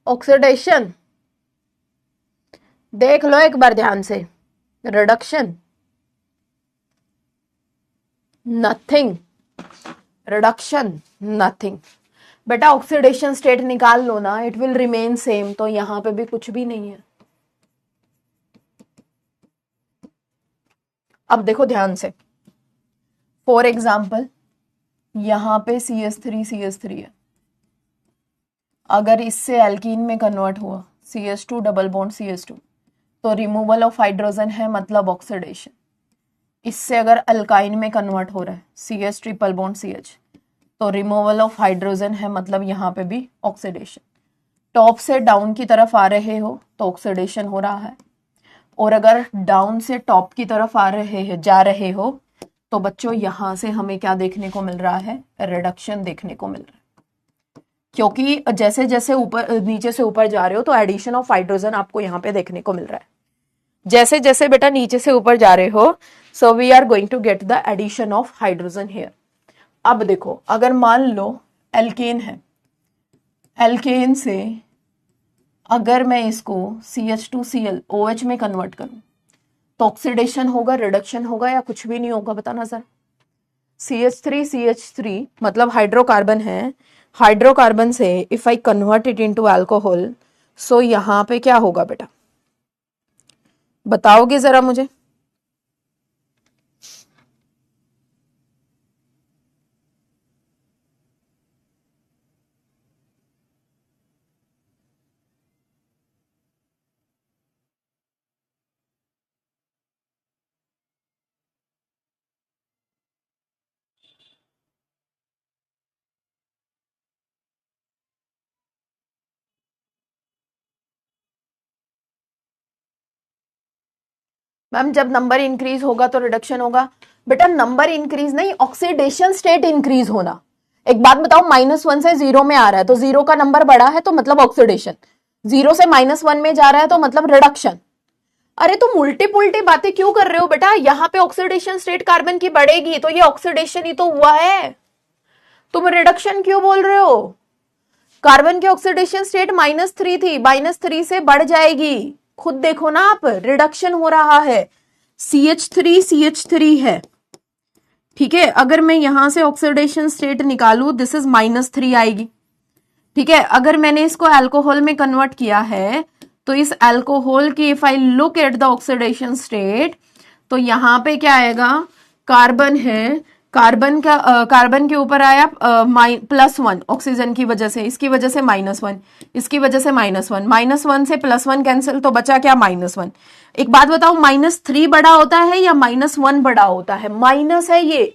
[SPEAKER 1] ऑक्सीडेशन देख लो एक बार ध्यान से, रिडक्शन नथिंग, रिडक्शन नथिंग। बेटा ऑक्सीडेशन स्टेट निकाल लो ना, इट विल रिमेन सेम, तो यहां पे भी कुछ भी नहीं है। अब देखो ध्यान से, फॉर एग्जाम्पल यहां पे CH3CH3 है, अगर इससे एल्कीन में कन्वर्ट हुआ CH2 डबल बॉन्ड CH2, तो रिमूवल ऑफ हाइड्रोजन है, मतलब ऑक्सीडेशन। इससे अगर अल्काइन में कन्वर्ट हो रहा है CH ट्रिपल बॉन्ड CH, तो रिमूवल ऑफ हाइड्रोजन है, मतलब यहाँ पे भी ऑक्सीडेशन। टॉप से डाउन की तरफ आ रहे हो तो ऑक्सीडेशन हो रहा है, और अगर डाउन से टॉप की तरफ आ रहे हैं, जा रहे हो, तो बच्चों यहां से हमें क्या देखने को मिल रहा है? रिडक्शन देखने को मिल रहा है। क्योंकि जैसे जैसे ऊपर नीचे से ऊपर जा रहे हो तो एडिशन ऑफ हाइड्रोजन आपको यहाँ पे देखने को मिल रहा है। जैसे जैसे बेटा नीचे से ऊपर जा रहे हो, so we are going to get the addition of hydrogen here. अब देखो, अगर मान लो एल्केन है, एल्केन से अगर मैं इसको CH2Cl OH में कन्वर्ट करूं, तो ऑक्सीडेशन होगा, रिडक्शन होगा, या कुछ भी नहीं होगा? बताना सर। CH3CH3 मतलब हाइड्रोकार्बन है, हाइड्रोकार्बन से if I convert it into alcohol, so यहां पे क्या होगा बेटा? बताओगे जरा मुझे? मैम जब नंबर इंक्रीज होगा तो रिडक्शन होगा। बेटा नंबर इंक्रीज नहीं, ऑक्सीडेशन स्टेट इंक्रीज होना। एक बात बताओ, -1 से 0 में आ रहा है तो 0 का नंबर बड़ा है तो मतलब ऑक्सीडेशन, 0 से -1 में जा रहा है तो मतलब रिडक्शन। अरे तुम उल्टी पुल्टी बातें क्यों कर रहे हो बेटा? यहाँ पे ऑक्सीडेशन स्टेट कार्बन की बढ़ेगी तो ये ऑक्सीडेशन ही तो हुआ है, तुम रिडक्शन क्यों बोल रहे हो? कार्बन की ऑक्सीडेशन स्टेट -3 थी, -3 से बढ़ जाएगी, खुद देखो ना आप, रिडक्शन हो रहा है। CH3CH3 है, ठीक है। अगर मैं यहां से ऑक्सीडेशन स्टेट निकालू, दिस इज -3 आएगी, ठीक है। अगर मैंने इसको अल्कोहल में कन्वर्ट किया है, तो इस अल्कोहल की if I look at the oxidation state, तो यहां पे क्या आएगा? कार्बन है, कार्बन का कार्बन के ऊपर आया +1 ऑक्सीजन की वजह से, इसकी वजह से -1, इसकी वजह से -1, -1 से +1 कैंसिल, तो बचा क्या? -1। एक बात बताओ, -3 बड़ा होता है या -1 बड़ा होता है? माइनस है ये,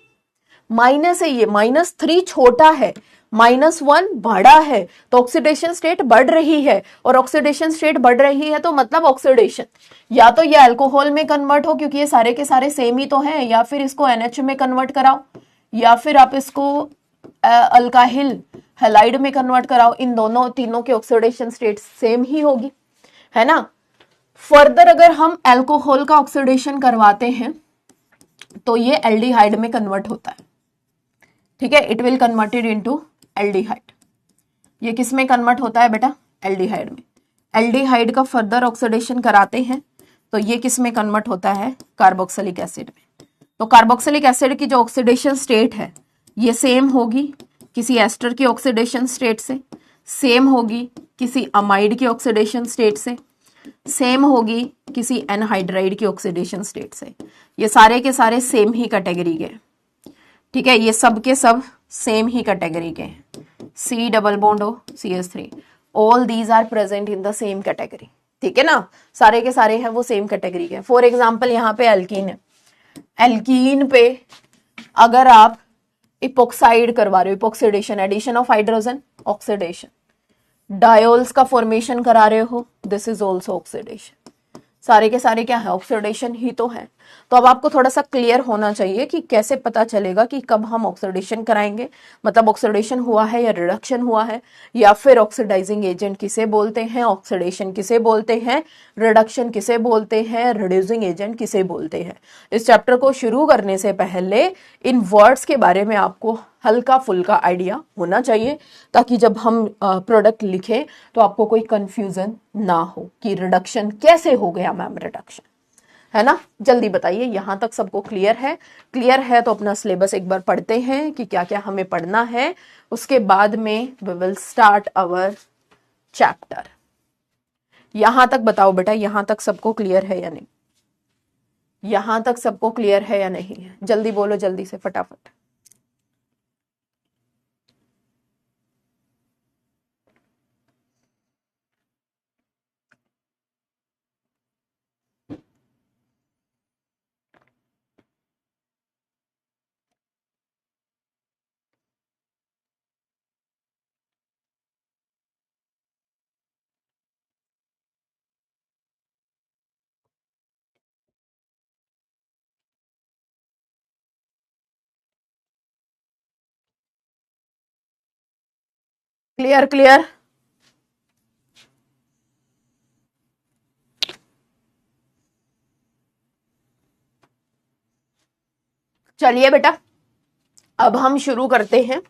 [SPEAKER 1] माइनस है ये, -3 छोटा है, -1 बड़ा है, तो ऑक्सीडेशन स्टेट बढ़ रही है, और ऑक्सीडेशन स्टेट बढ़ रही है तो मतलब ऑक्सीडेशन, या तो ये अल्कोहल में कन्वर्ट हो क्योंकि ये सारे के सारे सेम ही तो हैं, या फिर इसको NH में कन्वर्ट कराओ, या फिर आप इसको अल्काहिल हैलाइड में कन्वर्ट कराओ। इन दोनों तीनों के ऑक्सीडेशन स्टेट सेम ही होगी, है ना। फर्दर अगर हम अल्कोहल का ऑक्सीडेशन करवाते हैं तो ये एल्डिहाइड में कन्वर्ट होता है, ठीक है। It will converted into aldehyde. ये किस में कन्वर्ट होता है बेटा? एल्डिहाइड में। एल्डिहाइड का फर्दर ऑक्सीडेशन कराते हैं तो ये किस में कन्वर्ट होता है, कार्बोक्सिलिक एसिड में। तो कार्बोक्सिलिक एसिड की जो ऑक्सीडेशन स्टेट है ये सेम होगी किसी एस्टर की ऑक्सीडेशन स्टेट से, सेम होगी किसी अमाइड की ऑक्सीडेशन स्टेट से, सेम होगी किसी एनहाइड्राइड की ऑक्सीडेशन स्टेट से। ये सारे के सारे सेम ही कैटेगरी के, ठीक है, ये सब के सब सेम ही कैटेगरी के हैं। C double bond O CH3, all these are present in the same category, ठीक है ना, सारे के सारे हैं वो सेम कैटेगरी के। फॉर एग्जाम्पल यहाँ पे एल्कीन है, एल्कीन पे अगर आप इपोक्साइड करवा रहे हो, epoxidation, addition of hydrogen, oxidation, diols का फॉर्मेशन करा रहे हो, दिस इज ऑल्सो ऑक्सीडेशन। सारे के सारे क्या है, ऑक्सीडेशन ही तो है। तो अब आपको थोड़ा सा क्लियर होना चाहिए कि कैसे पता चलेगा कि कब हम ऑक्सीडेशन कराएंगे, मतलब ऑक्सीडेशन हुआ है या रिडक्शन हुआ है, या फिर ऑक्सीडाइजिंग एजेंट किसे बोलते हैं, ऑक्सीडेशन किसे बोलते हैं, रिडक्शन किसे बोलते हैं, रिड्यूसिंग एजेंट किसे बोलते हैं। इस चैप्टर को शुरू करने से पहले इन वर्ड्स के बारे में आपको हल्का फुल्का आइडिया होना चाहिए, ताकि जब हम प्रोडक्ट लिखें तो आपको कोई कंफ्यूजन ना हो कि रिडक्शन कैसे हो गया मैम, रिडक्शन, है ना। जल्दी बताइए, यहां तक सबको क्लियर है? क्लियर है तो अपना सिलेबस एक बार पढ़ते हैं कि क्या क्या हमें पढ़ना है, उसके बाद में we will start our chapter. यहां तक बताओ बेटा, यहां तक सबको क्लियर है या नहीं? यहां तक सबको क्लियर है या नहीं है? जल्दी बोलो, जल्दी से फटाफट। Clear clear? चलिए बेटा, अब हम शुरू करते हैं।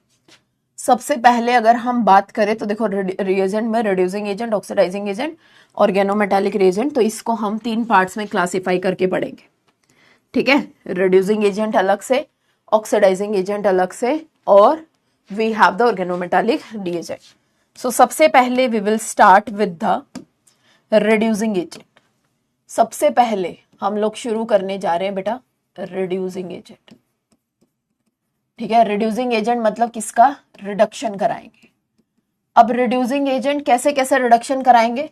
[SPEAKER 1] सबसे पहले अगर हम बात करें तो देखो, रिएजेंट में reducing agent, oxidizing agent, organometallic reagent, तो इसको हम 3 पार्ट्स में क्लासिफाई करके पढ़ेंगे, ठीक है। रिड्यूसिंग एजेंट अलग से, ऑक्सीडाइजिंग एजेंट अलग से, और we have the organometallic reagent. So सबसे पहले we will start with the reducing agent. सबसे पहले हम लोग शुरू करने जा रहे हैं बेटा रिड्यूसिंग एजेंट, ठीक है। रिड्यूसिंग एजेंट मतलब किसका, रिडक्शन कराएंगे। अब रिड्यूसिंग एजेंट कैसे कैसे रिडक्शन कराएंगे,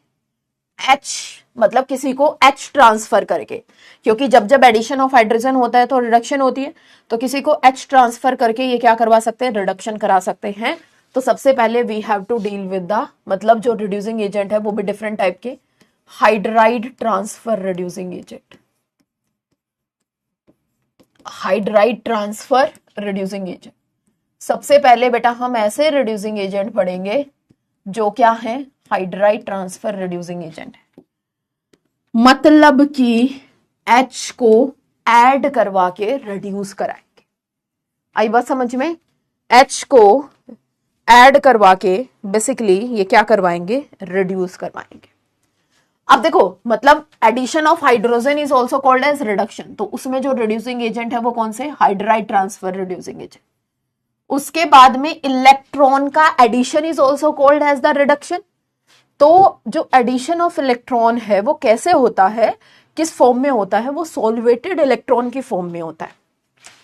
[SPEAKER 1] H मतलब किसी को H ट्रांसफर करके, क्योंकि जब जब एडिशन ऑफ हाइड्रोजन होता है तो रिडक्शन होती है, तो किसी को H ट्रांसफर करके ये क्या करवा सकते हैं, रिडक्शन करा सकते हैं। तो सबसे पहले we have to deal with the, मतलब जो रिड्यूसिंग एजेंट है वो भी डिफरेंट टाइप के, hydride transfer reducing agent, hydride transfer reducing agent. सबसे पहले बेटा हम ऐसे रिड्यूसिंग एजेंट पढ़ेंगे जो क्या है, हाइड्राइड ट्रांसफर रिड्यूसिंग एजेंट है, मतलब कि H को ऐड करवा के रिड्यूस कराएंगे। आई बात समझ में? H को ऐड करवा के बेसिकली ये क्या करवाएंगे, रिड्यूस करवाएंगे। अब देखो, मतलब addition of hydrogen is also called as reduction, तो उसमें जो रिड्यूसिंग एजेंट है वो कौन से, हाइड्राइड ट्रांसफर रिड्यूसिंग एजेंट। उसके बाद में इलेक्ट्रॉन का addition is also called as the reduction. तो जो एडिशन ऑफ इलेक्ट्रॉन है वो कैसे होता है, किस फॉर्म में होता है, वो सोलवेटेड इलेक्ट्रॉन की फॉर्म में होता है।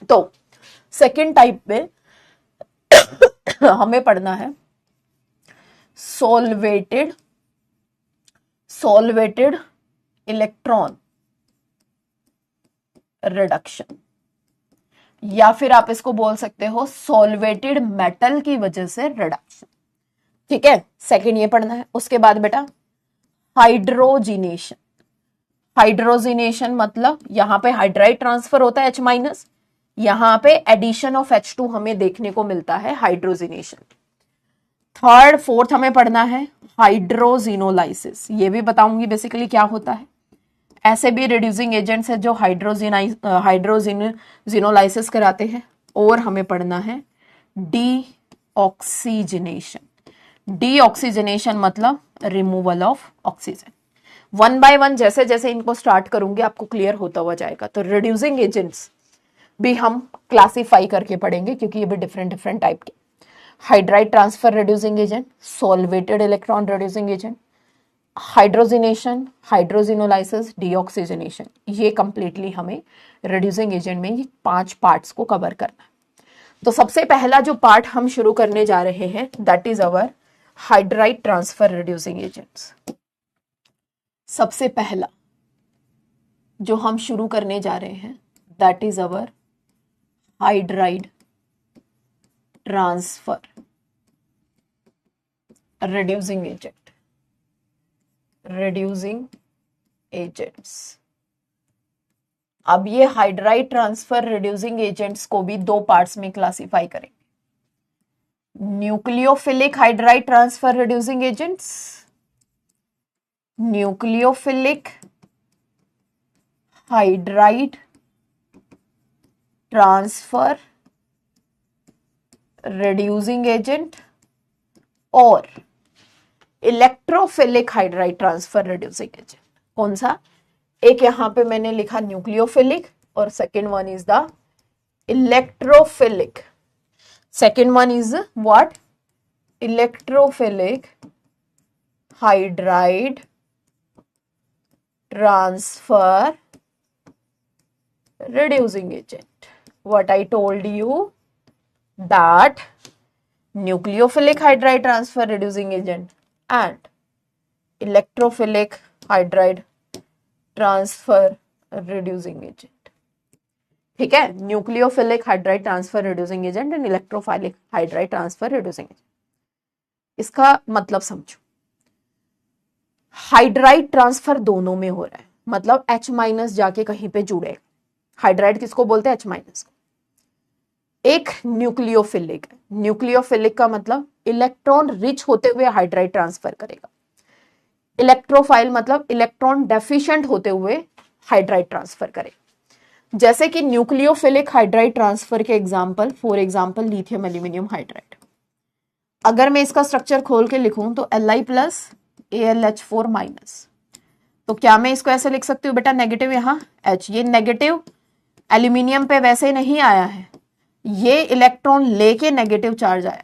[SPEAKER 1] तो सेकेंड टाइप में हमें पढ़ना है सॉल्वेटेड इलेक्ट्रॉन रिडक्शन, या फिर आप इसको बोल सकते हो सॉल्वेटेड मेटल की वजह से रिडक्शन, ठीक है। सेकंड ये पढ़ना है। उसके बाद बेटा हाइड्रोजिनेशन, हाइड्रोजिनेशन मतलब यहां पे हाइड्राइड ट्रांसफर होता है H-, यहां पे एडिशन ऑफ H2 हमें देखने को मिलता है, हाइड्रोजिनेशन। थर्ड फोर्थ हमें पढ़ना है हाइड्रोजिनोलाइसिस, ये भी बताऊंगी बेसिकली क्या होता है। ऐसे भी रिड्यूसिंग एजेंट्स है जो हाइड्रोजिनोलाइसिस कराते हैं। और हमें पढ़ना है डीऑक्सीजनेशन, डीऑक्सीजनेशन मतलब removal of oxygen. One by one जैसे जैसे इनको स्टार्ट करूंगी आपको क्लियर होता हुआ जाएगा। तो रिड्यूसिंग एजेंट्स भी हम क्लासिफाई करके पढ़ेंगे क्योंकि ये भी डिफरेंट डिफरेंट टाइप के। Hydride transfer reducing agent, solvated electron reducing agent, hydrogenation, hydrogenolysis, deoxygenation, ये कंप्लीटली हमें रिड्यूसिंग एजेंट में ये 5 पार्ट्स को कवर करना है। तो सबसे पहला जो पार्ट हम शुरू करने जा रहे हैं that is our hydride transfer reducing agents. सबसे पहला जो हम शुरू करने जा रहे हैं that is our hydride transfer reducing agent. Reducing agents, अब ये हाइड्राइड ट्रांसफर रिड्यूसिंग एजेंट्स को भी 2 पार्ट्स में क्लासिफाई करेंगे। Nucleophilic hydride transfer reducing agents, nucleophilic hydride transfer reducing agent, और electrophilic hydride transfer reducing agent. कौन सा? एक यहां पे मैंने लिखा न्यूक्लियोफिलिक और second one is the electrophilic. Second one is what? Electrophilic hydride transfer reducing agent. What I told you that nucleophilic hydride transfer reducing agent and electrophilic hydride transfer reducing agent. ठीक है, nucleophilic hydride transfer reducing agent and electrophilic hydride transfer reducing agent. इसका मतलब समझो, hydride transfer दोनों में हो रहा है, मतलब H माइनस जाके कहीं पे जुड़े। हाइड्राइड किसको बोलते हैं? H माइनस को। एक न्यूक्लियोफिलिक, न्यूक्लियोफिलिक का मतलब इलेक्ट्रॉन रिच होते हुए हाइड्राइड ट्रांसफर करेगा। इलेक्ट्रोफाइल मतलब इलेक्ट्रॉन डेफिशिएंट होते हुए हाइड्राइड ट्रांसफर करेगा। जैसे कि न्यूक्लियोफिलिक हाइड्राइड ट्रांसफर के example, for example lithium aluminium hydride. अगर मैं इसका स्ट्रक्चर खोल के लिखूं तो Li प्लस AlH4 माइनस, तो क्या मैं इसको ऐसे लिख सकती हूँ बेटा? नेगेटिव यहाँ H, ये नेगेटिव एल्यूमिनियम पे वैसे नहीं आया है, ये इलेक्ट्रॉन लेके नेगेटिव चार्ज आया,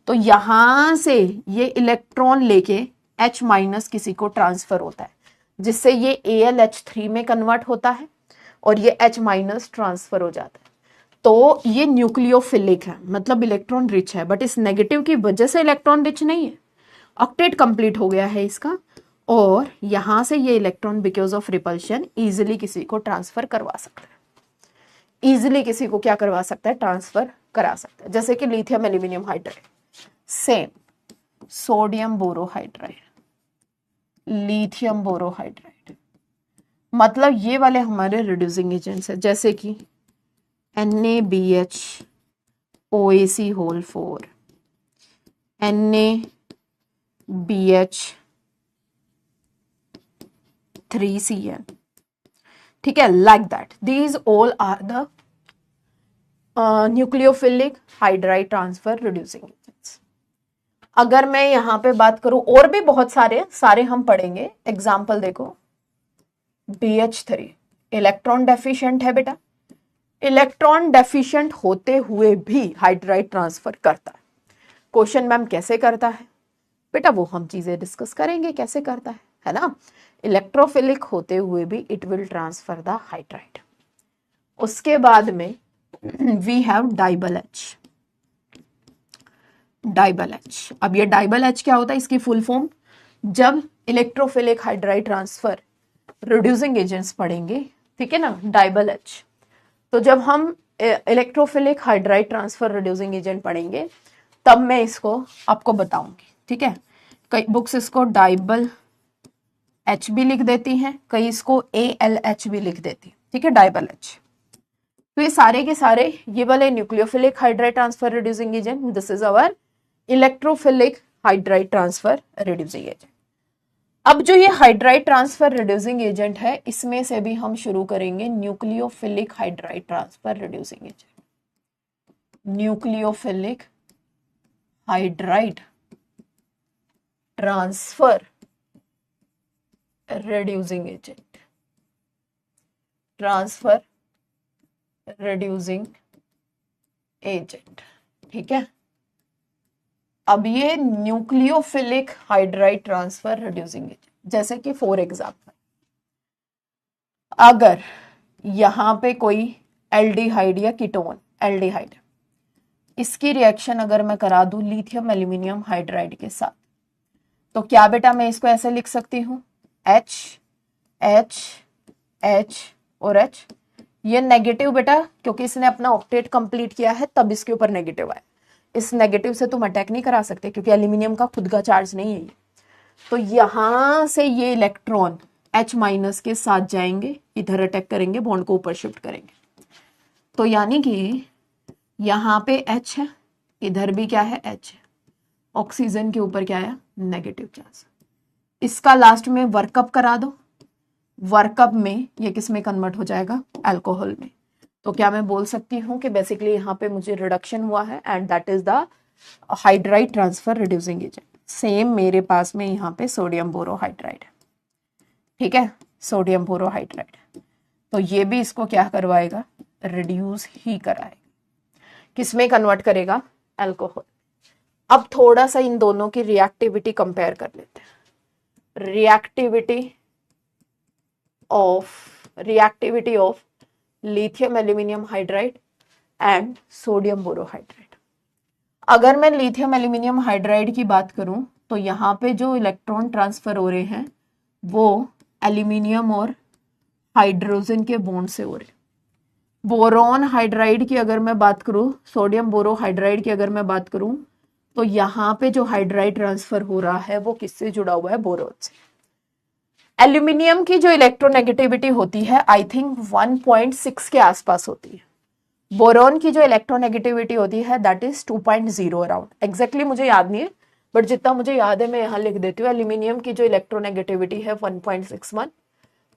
[SPEAKER 1] तो यहां से ये इलेक्ट्रॉन लेके H माइनस किसी को ट्रांसफर होता है, जिससे ये AlH3 में कन्वर्ट होता है और ये H माइनस ट्रांसफर हो जाता है। तो ये न्यूक्लियोफिलिक है, मतलब इलेक्ट्रॉन रिच है, बट इस नेगेटिव की वजह से इलेक्ट्रॉन रिच नहीं है। ऑक्टेट कंप्लीट हो गया है इसका, और यहां से ये electron because of repulsion easily किसी को ट्रांसफर करवा सकता है। इजिली किसी को क्या करवा सकता है? ट्रांसफर करा सकता है। जैसे कि lithium aluminium hydride, same sodium borohydride, lithium borohydride, मतलब ये वाले हमारे रिड्यूसिंग एजेंट्स है। जैसे कि NaBH OAC whole 4, NaBH 3Cl, ठीक है, like that. These all are the nucleophilic hydride transfer reducing agents. अगर मैं यहां पे बात करूं, और भी बहुत सारे हम पढ़ेंगे। एग्जाम्पल देखो, BH3 इलेक्ट्रॉन डेफिशिएंट है बेटा, इलेक्ट्रॉन डेफिशिएंट होते हुए भी हाइड्राइड ट्रांसफर करता है। क्वेश्चन मैम कैसे करता है बेटा? वो हम चीजें डिस्कस करेंगे कैसे करता है ना। इलेक्ट्रोफिलिक होते हुए भी it will transfer the hydride. उसके बाद में वी हैव डाइबल H। डाइबल H, अब ये डाइबल H क्या होता है? इसकी फुल फॉर्म, जब electrophilic hydride transfer reducing agents पढ़ेंगे, ठीक है ना, डाइबल H। तो जब हम electrophilic hydride transfer reducing agent पढ़ेंगे तब मैं इसको आपको बताऊंगी, ठीक है। कई बुक्स इसको डाइबल H भी लिख देती हैं, कई इसको AlH भी लिख देती, ठीक है, डाइबल H। तो ये सारे के सारे ये वाले nucleophilic hydride transfer reducing agent, this is our electrophilic hydride transfer reducing agent. अब जो ये हाइड्राइड ट्रांसफर रिड्यूसिंग एजेंट है, इसमें से भी हम शुरू करेंगे nucleophilic hydride transfer reducing agent. Nucleophilic hydride transfer reducing agent, transfer reducing agent. ठीक है, अब ये nucleophilic hydride transfer reducing agent, जैसे कि फॉर एग्जाम्पल अगर यहां पे कोई एल्डिहाइड या कीटोन, एल्डिहाइड, इसकी रिएक्शन अगर मैं करा दूं लिथियम एल्यूमिनियम हाइड्राइड के साथ, तो क्या बेटा मैं इसको ऐसे लिख सकती हूं, H H H और H। ये नेगेटिव बेटा, क्योंकि इसने अपना ऑक्टेट कंप्लीट किया है तब इसके ऊपर नेगेटिव आया। इस नेगेटिव से तुम अटैक नहीं करा सकते क्योंकि एल्यूमिनियम का खुद का चार्ज नहीं है। तो यहां से ये इलेक्ट्रॉन H माइनस के साथ जाएंगे, इधर अटैक करेंगे, बॉन्ड को ऊपर शिफ्ट करेंगे। तो यानी कि यहां पे H है, इधर भी क्या है, H है, ऑक्सीजन के ऊपर क्या है, नेगेटिव चार्ज। इसका लास्ट में वर्कअप करा दो, वर्कअप में ये किस में कन्वर्ट हो जाएगा, अल्कोहल में। तो क्या मैं बोल सकती हूँ कि बेसिकली यहाँ पे मुझे रिडक्शन हुआ है and that is the hydride transfer reducing agent. Same मेरे पास में यहाँ पे सोडियम बोरोहाइड्राइड है, ठीक है, सोडियम बोरोहाइड्राइड। तो ये भी इसको क्या करवाएगा, रिड्यूस ही कराएगा, किसमें कन्वर्ट करेगा, अल्कोहल। अब थोड़ा सा इन दोनों की रिएक्टिविटी कंपेयर कर लेते हैं। Reactivity of lithium aluminium hydride and sodium borohydride. अगर मैं लिथियम एल्यूमिनियम हाइड्राइड की बात करूं तो यहाँ पे जो इलेक्ट्रॉन ट्रांसफर हो रहे हैं वो एल्यूमिनियम और हाइड्रोजन के बॉन्ड से हो रहे हैं। बोरॉन हाइड्राइड की अगर मैं बात करूं, सोडियम बोरोहाइड्राइड की अगर मैं बात करूं, तो यहाँ पे जो हाइड्राइड ट्रांसफर हो रहा है वो किससे जुड़ा हुआ है, बोरॉन से। एल्यूमिनियम की जो इलेक्ट्रोनेगेटिविटी होती है आई थिंक 1.6 के आसपास होती है। बोरॉन की जो इलेक्ट्रोनेगेटिविटी होती है दैट इज 2.0 अराउंड। एग्जैक्टली मुझे याद नहीं है बट जितना मुझे याद है मैं यहाँ लिख देती हूँ। एल्यूमिनियम की जो इलेक्ट्रोनेगेटिविटी है 1.61,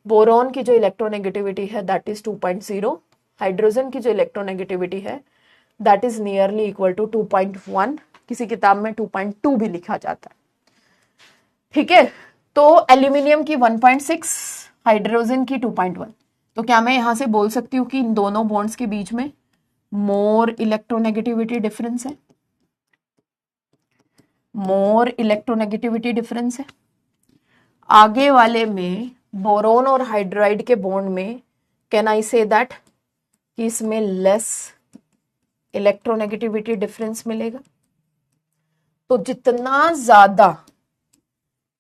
[SPEAKER 1] बोरॉन की जो इलेक्ट्रोनेगेटिविटी है दैट इज 2.0, हाइड्रोजन की जो इलेक्ट्रोनेगेटिविटी है that is nearly equal to 2.1, किसी किताब में 2.2 भी लिखा जाता है। ठीक है, तो एल्यूमिनियम की 1.6, हाइड्रोजन की 2.1। तो क्या मैं यहां से बोल सकती हूँ कि इन दोनों बॉन्ड्स के बीच में मोर इलेक्ट्रोनेगेटिविटी डिफरेंस है, मोर इलेक्ट्रोनेगेटिविटी डिफरेंस है। आगे वाले में बोरोन और हाइड्राइड के बॉन्ड में कैन आई से दैट कि इसमें लेस इलेक्ट्रोनेगेटिविटी डिफरेंस मिलेगा। तो जितना ज्यादा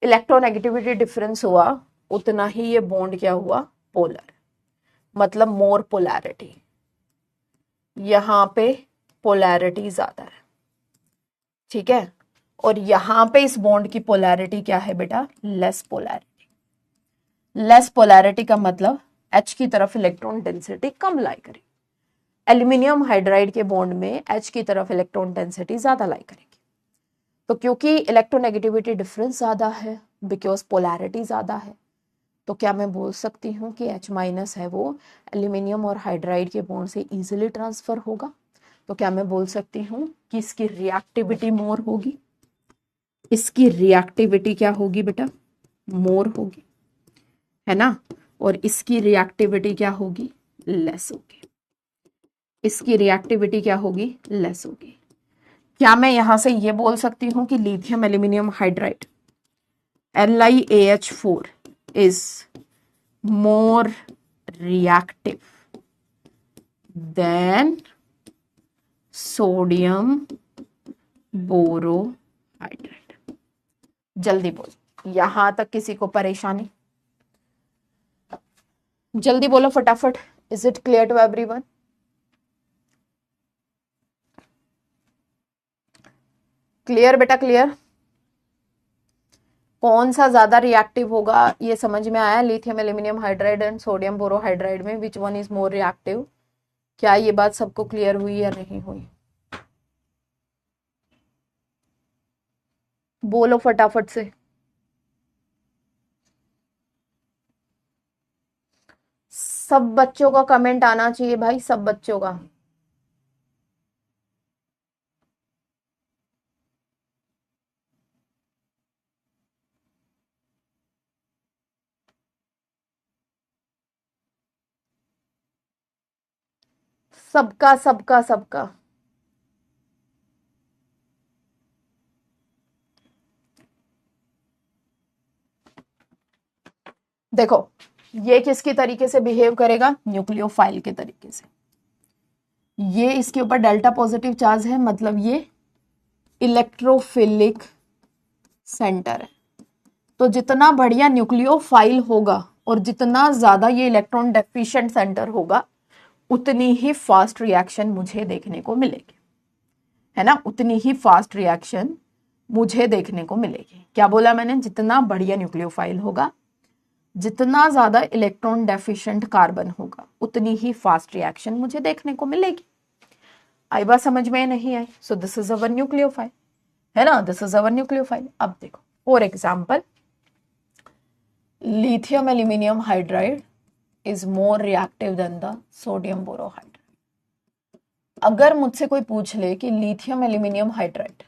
[SPEAKER 1] इलेक्ट्रोनेगेटिविटी डिफरेंस हुआ उतना ही ये बॉन्ड क्या हुआ, पोलर, मतलब मोर पोलैरिटी। यहां पे पोलैरिटी ज्यादा है, ठीक है, और यहां पे इस बॉन्ड की पोलैरिटी क्या है बेटा, लेस पोलैरिटी। लेस पोलैरिटी का मतलब H की तरफ इलेक्ट्रॉन डेंसिटी कम लाई करेगी। एल्यूमिनियम हाइड्राइड के बॉन्ड में H की तरफ इलेक्ट्रॉन डेंसिटी ज्यादा लाई करेगी। तो क्योंकि इलेक्ट्रोनेगेटिविटी डिफरेंस ज्यादा है, बिकॉज पोलैरिटी ज्यादा है, तो क्या मैं बोल सकती हूँ कि H माइनस है वो एल्यूमिनियम और हाइड्राइड के बॉन्ड से इजीली ट्रांसफर होगा। तो क्या मैं बोल सकती हूँ कि इसकी रिएक्टिविटी मोर होगी, इसकी रिएक्टिविटी क्या होगी बेटा, मोर होगी, है ना, और इसकी रिएक्टिविटी क्या होगी, लेस होगी। इसकी रिएक्टिविटी क्या होगी, लेस होगी। क्या मैं यहां से ये बोल सकती हूँ कि lithium aluminium hydride LiAH4 is more reactive than sodium borohydride? जल्दी बोल, यहां तक किसी को परेशानी, जल्दी बोलो फटाफट। Is it clear to everyone? Clear बेटा, क्लियर? कौन सा ज्यादा रिएक्टिव होगा ये समझ में आया? Lithium aluminium hydride and sodium borohydride में which one is more reactive? क्या ये बात सबको क्लियर हुई या नहीं हुई? बोलो फटाफट से। सब बच्चों का कमेंट आना चाहिए भाई, सब बच्चों का। सबका सबका सबका। देखो ये किसकी तरीके से बिहेव करेगा, न्यूक्लियोफाइल के तरीके से। ये इसके ऊपर डेल्टा पॉजिटिव चार्ज है, मतलब ये इलेक्ट्रोफिलिक सेंटर है। तो जितना बढ़िया न्यूक्लियोफाइल होगा और जितना ज्यादा ये इलेक्ट्रॉन डेफिशिएंट सेंटर होगा, उतनी ही फास्ट रिएक्शन मुझे देखने को मिलेगी, है ना, उतनी ही फास्ट रिएक्शन मुझे देखने को मिलेगी। क्या बोला मैंने, जितना बढ़िया न्यूक्लियोफाइल होगा, जितना ज्यादा इलेक्ट्रॉन डेफिशिएंट कार्बन होगा, उतनी ही फास्ट रिएक्शन मुझे देखने को मिलेगी। आई बात समझ में नहीं आई? So this is our nucleophile, है ना, दिस इज अवर न्यूक्लियोफाइल। अब देखो for example, lithium aluminium hydride is more reactive than the sodium borohydride। अगर मुझसे कोई पूछ ले कि लिथियम एल्यूमिनियम हाइड्राइड,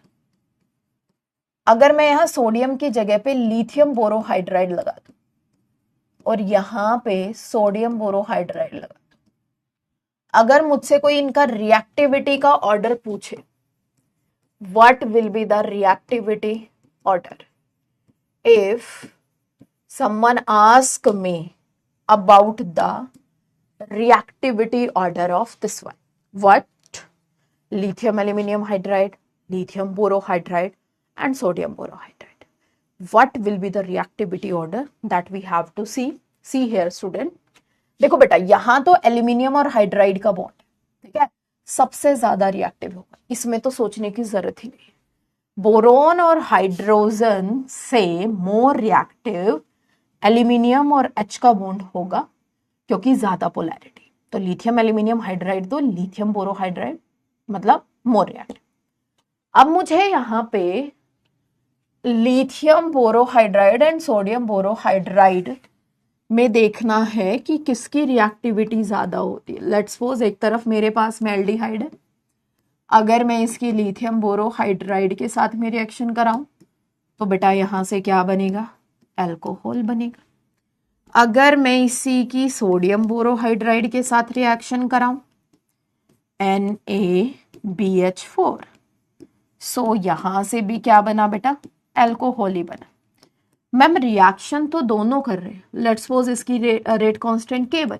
[SPEAKER 1] अगर मैं यहां सोडियम की जगह पे लिथियम बोरोहाइड्राइड लगा दूं और यहां पे सोडियम बोरोहाइड्राइड लगा दूं, अगर मुझसे कोई इनका रिएक्टिविटी का ऑर्डर पूछे, what will be the reactivity order if someone ask me about the reactivity order of this one, what, lithium aluminium hydride, lithium borohydride and sodium borohydride, what will be the reactivity order that we have to see here student। देखो बेटा यहां तो aluminium और hydride का bond, ठीक है, सबसे ज्यादा रिएक्टिव होगा, इसमें तो सोचने की जरूरत ही नहीं। बोरोन और हाइड्रोजन से मोर रिएक्टिव एल्यूमिनियम और H का बॉन्ड होगा, क्योंकि ज्यादा पोलैरिटी। तो लिथियम एल्यूमिनियम हाइड्राइड तो लिथियम बोरोहाइड्राइड मतलब मोर रिएक्टिव। अब मुझे यहाँ पे lithium borohydride and sodium borohydride में देखना है कि किसकी रिएक्टिविटी ज्यादा होती है। लेट्स सपोज एक तरफ मेरे पास में एल्डिहाइड है, अगर मैं इसकी लिथियम बोरोहाइड्राइड के साथ में रिएक्शन कराऊं तो बेटा यहां से क्या बनेगा, अल्कोहल बनेगा। अगर मैं इसी की सोडियम बोरोहाइड्राइड के साथ रिएक्शन कराऊं, NaBH4, सो यहां से भी क्या बना बेटा, अल्कोहल ही बना। मैम रिएक्शन तो दोनों कर रहे हैं, लेट्स सपोज इसकी रेट कांस्टेंट K1,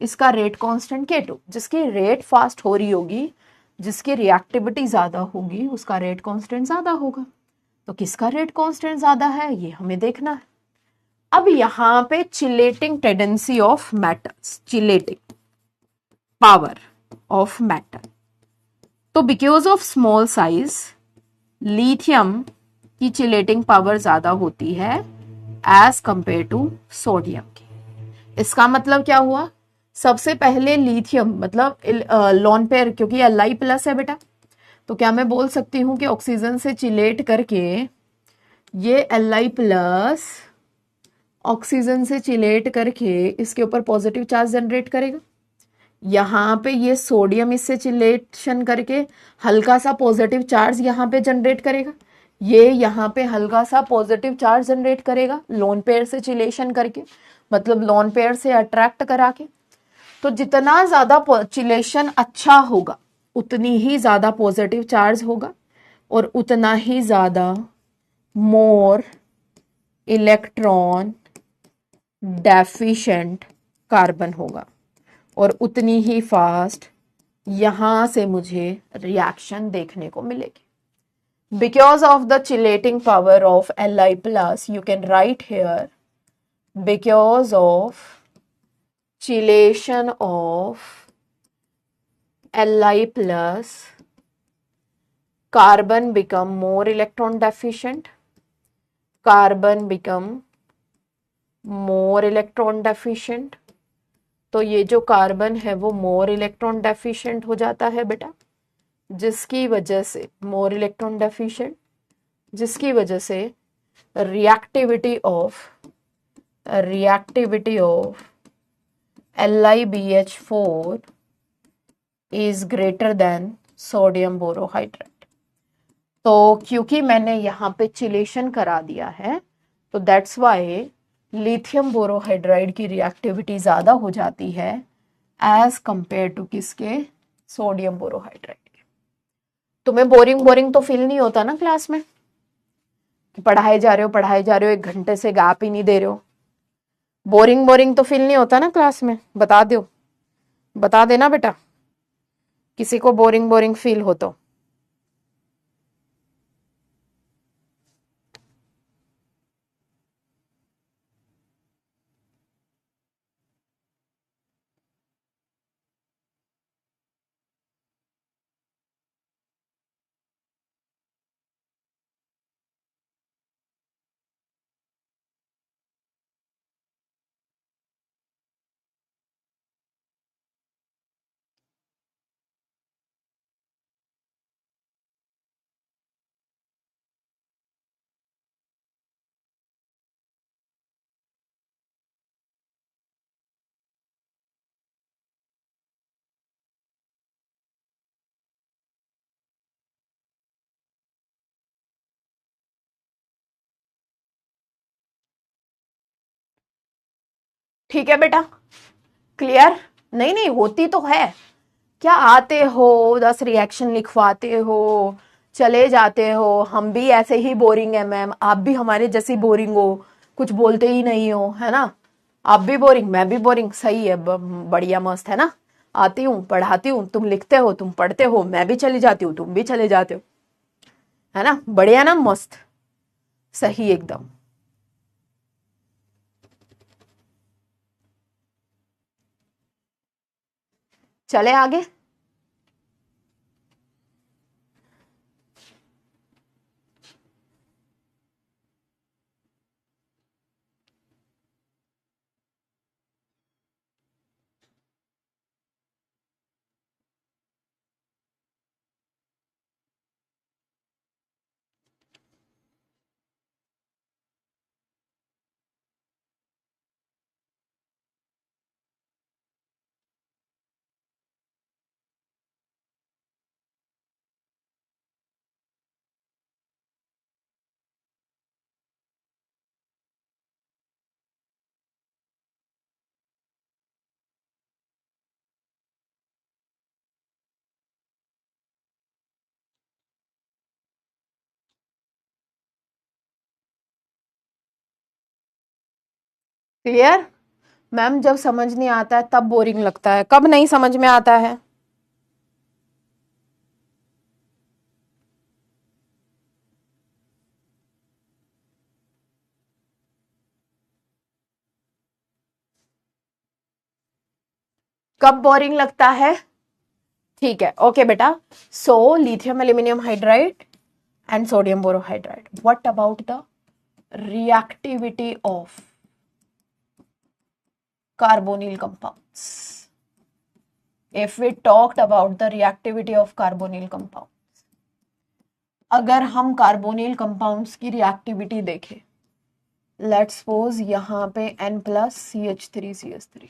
[SPEAKER 1] इसका रेट कांस्टेंट K2। जिसकी रेट फास्ट हो रही होगी, जिसकी रिएक्टिविटी ज्यादा होगी, उसका रेट कांस्टेंट ज्यादा होगा। तो किसका रेट कांस्टेंट ज्यादा है ये हमें देखना है। अब यहां पे chelating tendency of metals, chelating power of metal, तो because of small size lithium की चिलेटिंग पावर ज्यादा होती है एज कंपेयर टू सोडियम की। इसका मतलब क्या हुआ, सबसे पहले लिथियम मतलब लोन पेयर, क्योंकि Li+ है बेटा, तो क्या मैं बोल सकती हूं कि ऑक्सीजन से चिलेट करके ये Li+ ऑक्सीजन से चिलेट करके इसके ऊपर पॉजिटिव चार्ज जनरेट करेगा। यहाँ पे ये सोडियम इससे चिलेशन करके हल्का सा पॉजिटिव चार्ज यहाँ पे जनरेट करेगा, ये यहाँ पे हल्का सा पॉजिटिव चार्ज जनरेट करेगा लोन पेयर से चिलेशन करके, मतलब लोन पेयर से अट्रैक्ट करा के। तो जितना ज्यादा चिलेशन अच्छा होगा उतनी ही ज्यादा पॉजिटिव चार्ज होगा और उतना ही ज्यादा मोर इलेक्ट्रॉन डेफिशिएंट कार्बन होगा और उतनी ही फास्ट यहां से मुझे रिएक्शन देखने को मिलेगी। Because of the chelating power of Li+, you can write here because of chilation of Li+, carbon become more electron deficient, carbon become more electron deficient। तो ये जो कार्बन है वो मोर इलेक्ट्रॉन डेफिशिएंट हो जाता है बेटा, जिसकी वजह से मोर इलेक्ट्रॉन डेफिशिएंट, जिसकी वजह से reactivity of LiBH4 is greater than sodium borohydride. तो क्योंकि मैंने यहाँ पे चिलेशन करा दिया है तो दैट्स वाई लिथियम बोरोहाइड्राइड की रिएक्टिविटी ज्यादा हो जाती है एज कंपेयर टू किसके, सोडियम बोरोहाइड्राइड। तुम्हें बोरिंग बोरिंग तो फील नहीं होता ना क्लास में कि पढ़ाए जा रहे हो 1 घंटे से गैप ही नहीं दे रहे हो? बोरिंग बोरिंग तो फील नहीं होता ना क्लास में? बता दो, बता देना बेटा किसी को बोरिंग बोरिंग फील हो तो। ठीक है बेटा, क्लियर? नहीं नहीं होती तो है, क्या आते हो 10 रिएक्शन लिखवाते हो चले जाते हो, हम भी ऐसे ही बोरिंग है मैम, आप भी हमारे जैसी बोरिंग हो, कुछ बोलते ही नहीं हो, है ना? आप भी बोरिंग, मैं भी बोरिंग, सही है, बढ़िया मस्त है ना? आती हूँ पढ़ाती हूँ, तुम लिखते हो तुम पढ़ते हो, मैं भी चली जाती हूँ तुम भी चले जाते हो, है ना? बढ़िया ना, मस्त, सही एकदम। चले आगे। क्लियर? मैम जब समझ नहीं आता है तब बोरिंग लगता है, कब नहीं समझ में आता है? कब बोरिंग लगता है? ठीक है, ओके बेटा। So lithium aluminium hydride and sodium borohydride. What about the reactivity of carbonyl compounds? If we talked about the reactivity of carbonyl compounds, अगर हम कार्बोनिल कंपाउंड्स की रिएक्टिविटी देखें, लेट्स सपोज यहाँ पे N+CH3CH3,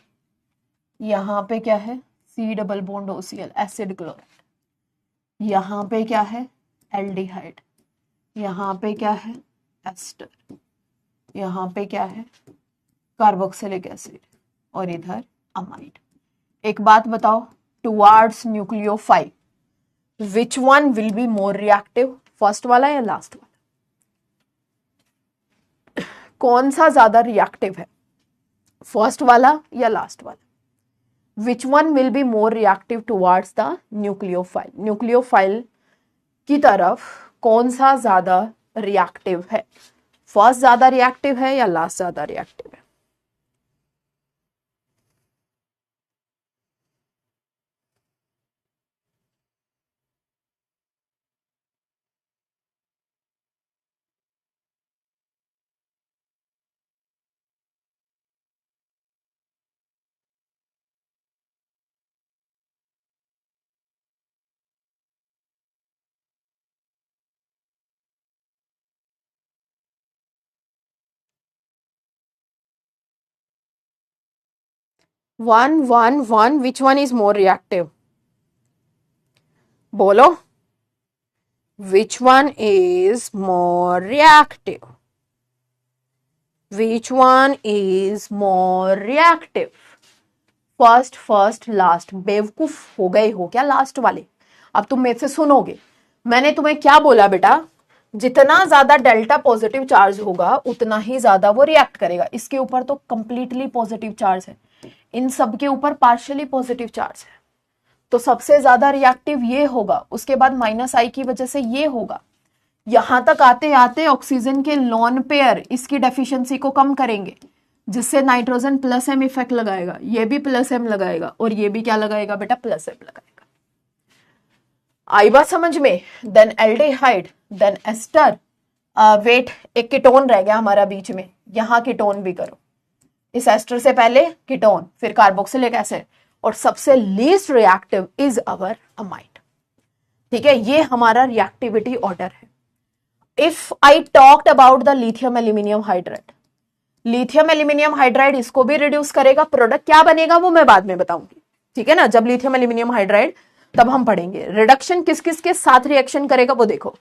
[SPEAKER 1] यहाँ पे क्या है C double bond OCl acid chloride, यहाँ पे क्या है एल्डिहाइड, यहाँ पे क्या है एस्टर, यहाँ पे क्या है कार्बोक्सिलिक एसिड, और इधर अमाइड। एक बात बताओ, towards nucleophile which one will be more reactive, first वाला या लास्ट वाला? कौन सा ज्यादा रिएक्टिव है, फर्स्ट वाला या लास्ट वाला? Which one will be more reactive towards the nucleophile, nucleophile की तरफ कौन सा ज्यादा रिएक्टिव है, फर्स्ट ज्यादा रिएक्टिव है या लास्ट ज्यादा रिएक्टिव है? One, which one is more reactive? बोलो, which one is more reactive? Which one is more reactive? First first last, बेवकूफ हो गए हो क्या लास्ट वाले? अब तुम मेरे से सुनोगे, मैंने तुम्हें क्या बोला बेटा, जितना ज्यादा डेल्टा पॉजिटिव चार्ज होगा उतना ही ज्यादा वो रिएक्ट करेगा। इसके ऊपर तो कंप्लीटली पॉजिटिव चार्ज है, इन सब के ऊपर पार्शियली पॉजिटिव चार्ज है, तो सबसे ज्यादा रिएक्टिव ये होगा, उसके बाद माइनस आई की वजह से ये होगा। यहां तक आते आते ऑक्सीजन के लोन पेयर इसकी डेफिशिएंसी को कम करेंगे, जिससे नाइट्रोजन प्लस एम इफेक्ट लगाएगा, ये भी प्लस एम लगाएगा और ये भी क्या लगाएगा बेटा, प्लस एम लगाएगा। आई बात समझ में? Then aldehyde, then ester, wait एक कीटोन रह गया हमारा बीच में, यहां कीटोन भी करो, इस एस्टर से पहले कीटोन, फिर कार्बोक्सिलिक एसिड, और सबसे least reactive is our amide. ठीक है, ये हमारा रिएक्टिविटी ऑर्डर है। If I talked about the lithium aluminium hydride, lithium aluminium hydride इसको भी रिड्यूस करेगा, प्रोडक्ट क्या बनेगा वो मैं बाद में बताऊंगी, ठीक है ना, जब लिथियम एल्यूमिनियम हाइड्राइड तब हम पढ़ेंगे। रिडक्शन किस किस के साथ रिएक्शन करेगा वो देखो,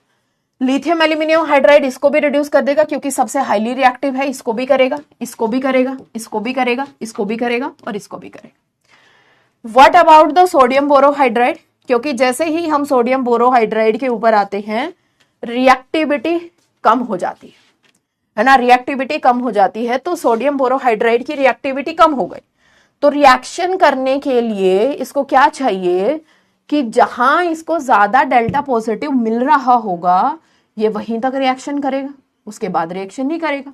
[SPEAKER 1] लिथियम एल्यूमिनियम हाइड्राइड इसको भी रिड्यूस कर देगा क्योंकि सबसे हाईली रिएक्टिव है, इसको भी करेगा, इसको भी करेगा, इसको भी करेगा, इसको भी करेगा और इसको भी करेगा। What about the sodium borohydride, क्योंकि जैसे ही हम सोडियम बोरोहाइड्राइड के ऊपर आते हैं रिएक्टिविटी कम हो जाती है ना, रिएक्टिविटी कम हो जाती है, तो सोडियम बोरोहाइड्राइड की रिएक्टिविटी कम हो गई, तो रिएक्शन करने के लिए इसको क्या चाहिए कि जहां इसको ज्यादा डेल्टा पॉजिटिव मिल रहा होगा ये वहीं तक रिएक्शन करेगा, उसके बाद रिएक्शन नहीं करेगा।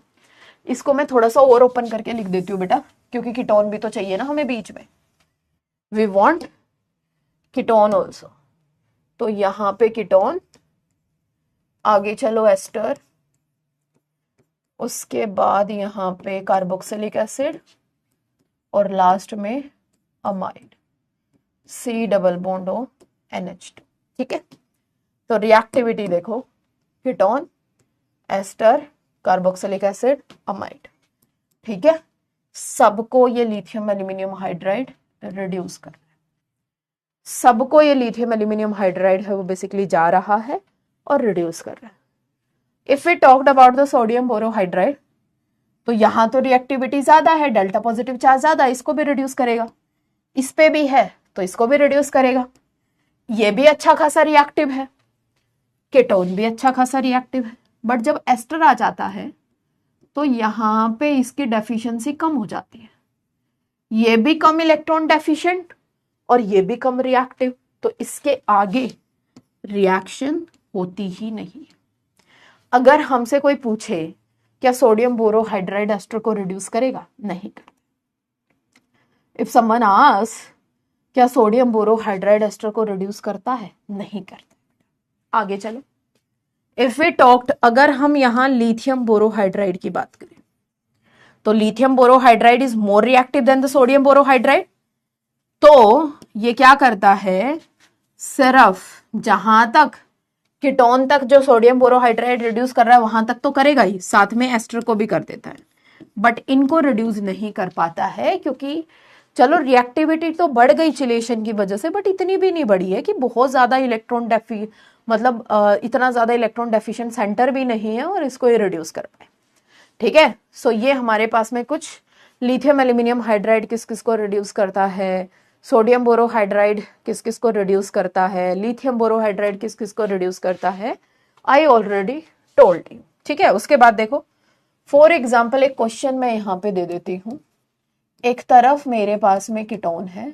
[SPEAKER 1] इसको मैं थोड़ा सा और ओपन करके लिख देती हूँ बेटा, क्योंकि कीटोन भी तो चाहिए ना हमें बीच में, वी वांट कीटोन ऑल्सो, तो यहां पे कीटोन, आगे चलो एस्टर, उसके बाद यहां पे कार्बोक्सिलिक एसिड और लास्ट में amide, C double bond O NH2। ठीक है, तो रिएक्टिविटी देखो, ketone, ester, carboxylic acid, amide. ठीक है, सबको ये लिथियम एल्यूमिनियम हाइड्राइड रिड्यूस कर रहा है, सबको ये लिथियम एल्यूमिनियम हाइड्राइड है वो बेसिकली जा रहा है और रिड्यूस कर रहा है। If we talked about the sodium borohydride, तो यहां तो रिएक्टिविटी ज्यादा है, डेल्टा पॉजिटिव चार्ज ज्यादा, इसको भी रिड्यूस करेगा, इस पे भी है तो इसको भी रिड्यूस करेगा, ये भी अच्छा खासा रिएक्टिव है, कीटोन भी अच्छा खासा रिएक्टिव है, बट जब एस्टर आ जाता है तो यहां पे इसकी डेफिशिएंसी कम हो जाती है, ये भी कम इलेक्ट्रॉन डेफिशिएंट और ये भी कम रिएक्टिव, तो इसके आगे रिएक्शन होती ही नहीं। अगर हमसे कोई पूछे क्या सोडियम बोरोहाइड्राइड एस्टर को रिड्यूस करेगा, नहीं करता। इफ समवन आस्क्स क्या सोडियम बोरोहाइड्राइड एस्टर को रिड्यूस करता है, नहीं करता। आगे चलो, इफ वी टॉक्ड, अगर हम यहां लिथियम बोरोहाइड्राइड की बात करें तो lithium borohydride is more reactive than the sodium borohydride, तो ये क्या करता है, सिर्फ जहां तक कीटोन तक जो सोडियम बोरोहाइड्राइड रिड्यूस कर रहा है वहां तक तो करेगा ही, साथ में एस्टर को भी कर देता है, बट इनको रिड्यूस नहीं कर पाता है क्योंकि चलो रिएक्टिविटी तो बढ़ गई चिलेशन की वजह से, बट इतनी भी नहीं बढ़ी है कि बहुत ज्यादा इलेक्ट्रॉन इतना ज्यादा इलेक्ट्रॉन डेफिशिएंट सेंटर भी नहीं है और इसको ये रिड्यूस कर पाए। ठीक है, सो ये हमारे पास में कुछ लिथियम एल्यूमिनियम हाइड्राइड किस किस को रिड्यूस करता है, सोडियम बोरोहाइड्राइड किस किस को रिड्यूस करता है, लिथियम बोरोहाइड्राइड किस किस को रिड्यूस करता है, आई ऑलरेडी टोल्ड यू। ठीक है, उसके बाद देखो फॉर एग्जाम्पल एक क्वेश्चन मैं यहाँ पे दे देती हूँ, एक तरफ मेरे पास में कीटोन है,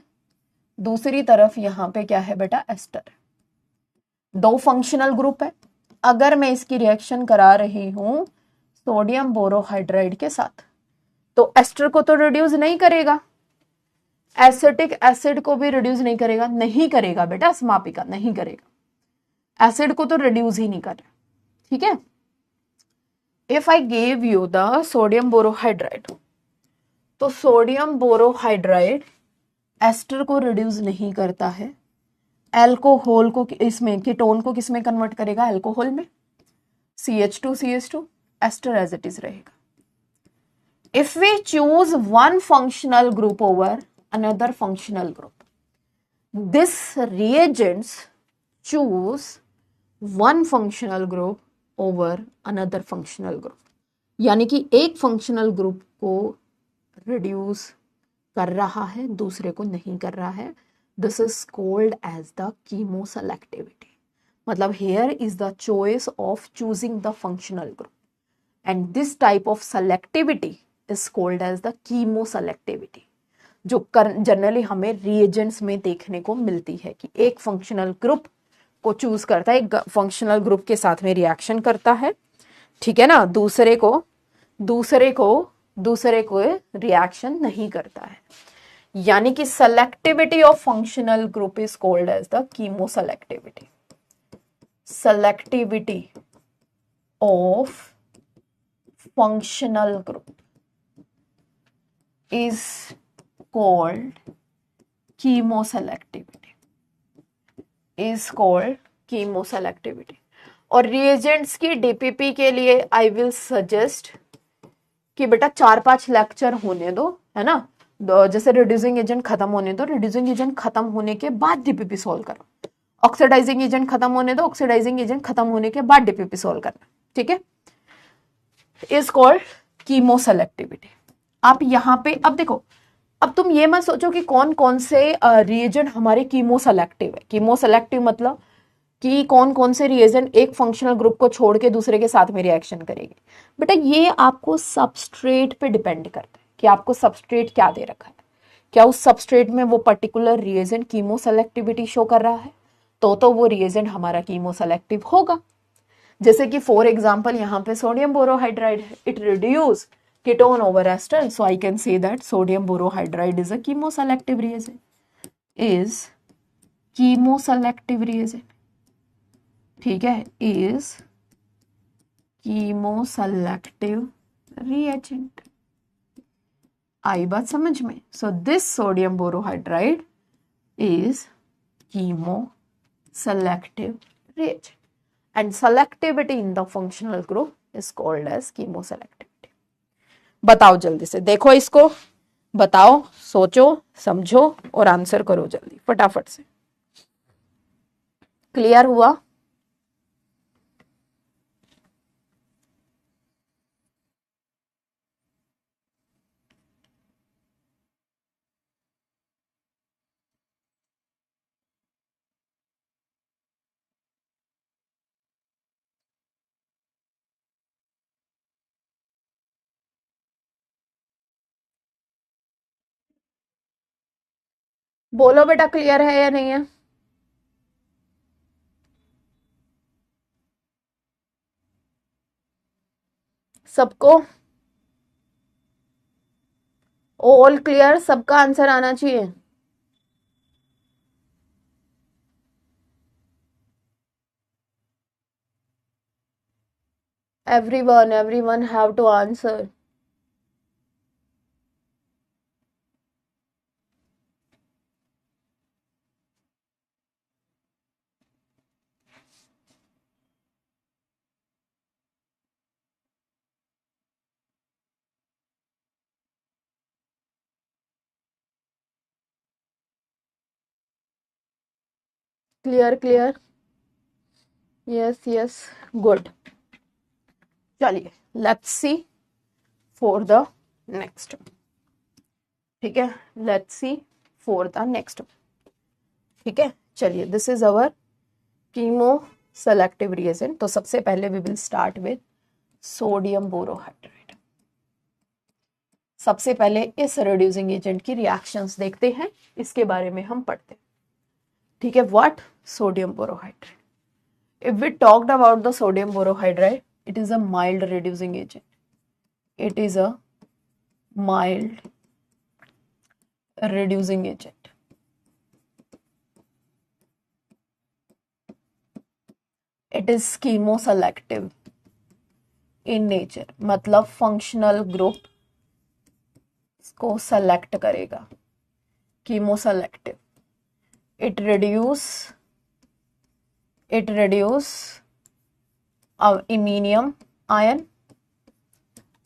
[SPEAKER 1] दूसरी तरफ यहाँ पे क्या है बेटा, एस्टर, दो फंक्शनल ग्रुप है। अगर मैं इसकी रिएक्शन करा रही हूं सोडियम बोरोहाइड्राइड के साथ तो एस्टर को तो रिड्यूस नहीं करेगा, एसिटिक एसिड को भी रिड्यूस नहीं करेगा, नहीं करेगा बेटा समापिका, नहीं करेगा, एसिड को तो रिड्यूस ही नहीं कर रहा। ठीक है, if I gave you the sodium borohydride, तो सोडियम बोरोहाइड्राइड एस्टर को रिड्यूस नहीं करता है, एल्कोहल को इसमें, कीटोन को किसमें कन्वर्ट करेगा, एल्कोहल में, CH2 ester as it is रहेगा। If we choose one functional group over another functional group, this reagents choose one functional group over another functional group, यानी कि एक फंक्शनल ग्रुप को रिड्यूस कर रहा है, दूसरे को नहीं कर रहा है, this is called as the chemo selectivity. मतलब here is the choice of choosing the functional group and this type of selectivity is called as the chemo selectivity, जो जनरली हमें रिएजेंट्स में देखने को मिलती है कि एक फंक्शनल ग्रुप को चूज करता है, एक फंक्शनल ग्रुप के साथ में रिएक्शन करता है, ठीक है ना, दूसरे को रिएक्शन नहीं करता है। यानी कि selectivity of functional group is called as the chemo selectivity. Selectivity of functional group is called chemo selectivity, is called chemo selectivity. और रिएजेंट्स की डीपीपी के लिए आई विल सजेस्ट कि बेटा 4-5 लेक्चर होने दो, है ना, जैसे रिड्यूसिंग एजेंट खत्म होने दो, रिड्यूसिंग एजेंट खत्म होने के बाद डीपीपी सॉल्व करो, ऑक्सीडाइजिंग एजेंट खत्म होने दो, ऑक्सीडाइजिंग एजेंट खत्म होने के बाद डीपीपी सॉल्व करना, ठीक है, इज कॉल्ड कीमो सेलेक्टिविटी। आप यहाँ पे अब देखो, अब तुम ये मत सोचो कि कौन कौन से रिएजेंट हमारे कीमो सेलेक्टिव है। कीमो सेलेक्टिव मतलब कि कौन कौन से रिएजेंट एक फंक्शनल ग्रुप को छोड़ के दूसरे के साथ में रिएक्शन करेंगे। बेटा ये आपको सबस्ट्रेट पे डिपेंड करता है कि आपको सबस्ट्रेट क्या दे रखा है, क्या उस सबस्ट्रेट में वो particular reagent chemo selectivity show कर रहा है, तो वो रिएजेंट हमारा कीमो सेलेक्टिव होगा। जैसे कि फॉर एग्जांपल यहाँ पे सोडियम बोरोहाइड्राइड है, it reduce ketone over ester, so I can say that sodium borohydride is a chemo selective reagent, is chemo selective reagent, ठीक है, इज कीमो सेलेक्टिव रिएजेंट। आई बात समझ में? So this sodium borohydride is chemo selective reagent and selectivity in the functional group is called as chemoselectivity। बताओ जल्दी से, देखो इसको, बताओ, सोचो, समझो और आंसर करो जल्दी फटाफट से। क्लियर हुआ? बोलो बेटा, क्लियर है या नहीं है? सबको ऑल क्लियर? सबका आंसर आना चाहिए। everyone have to answer। Clear clear, yes yes, good. चलिए let's see for the next, ठीक है, let's see for the next, ठीक है। चलिए this is our chemo selective reagent. तो सबसे पहले we will start with sodium borohydride. सबसे पहले इस रिड्यूसिंग एजेंट की रिएक्शंस देखते हैं, इसके बारे में हम पढ़ते हैं, ठीक है। What? Sodium borohydride. If we talked about the sodium borohydride, it is a mild reducing agent. It is a mild reducing agent. It is chemoselective in nature, मतलब functional group को select करेगा, chemoselective. It reduce iminium ion,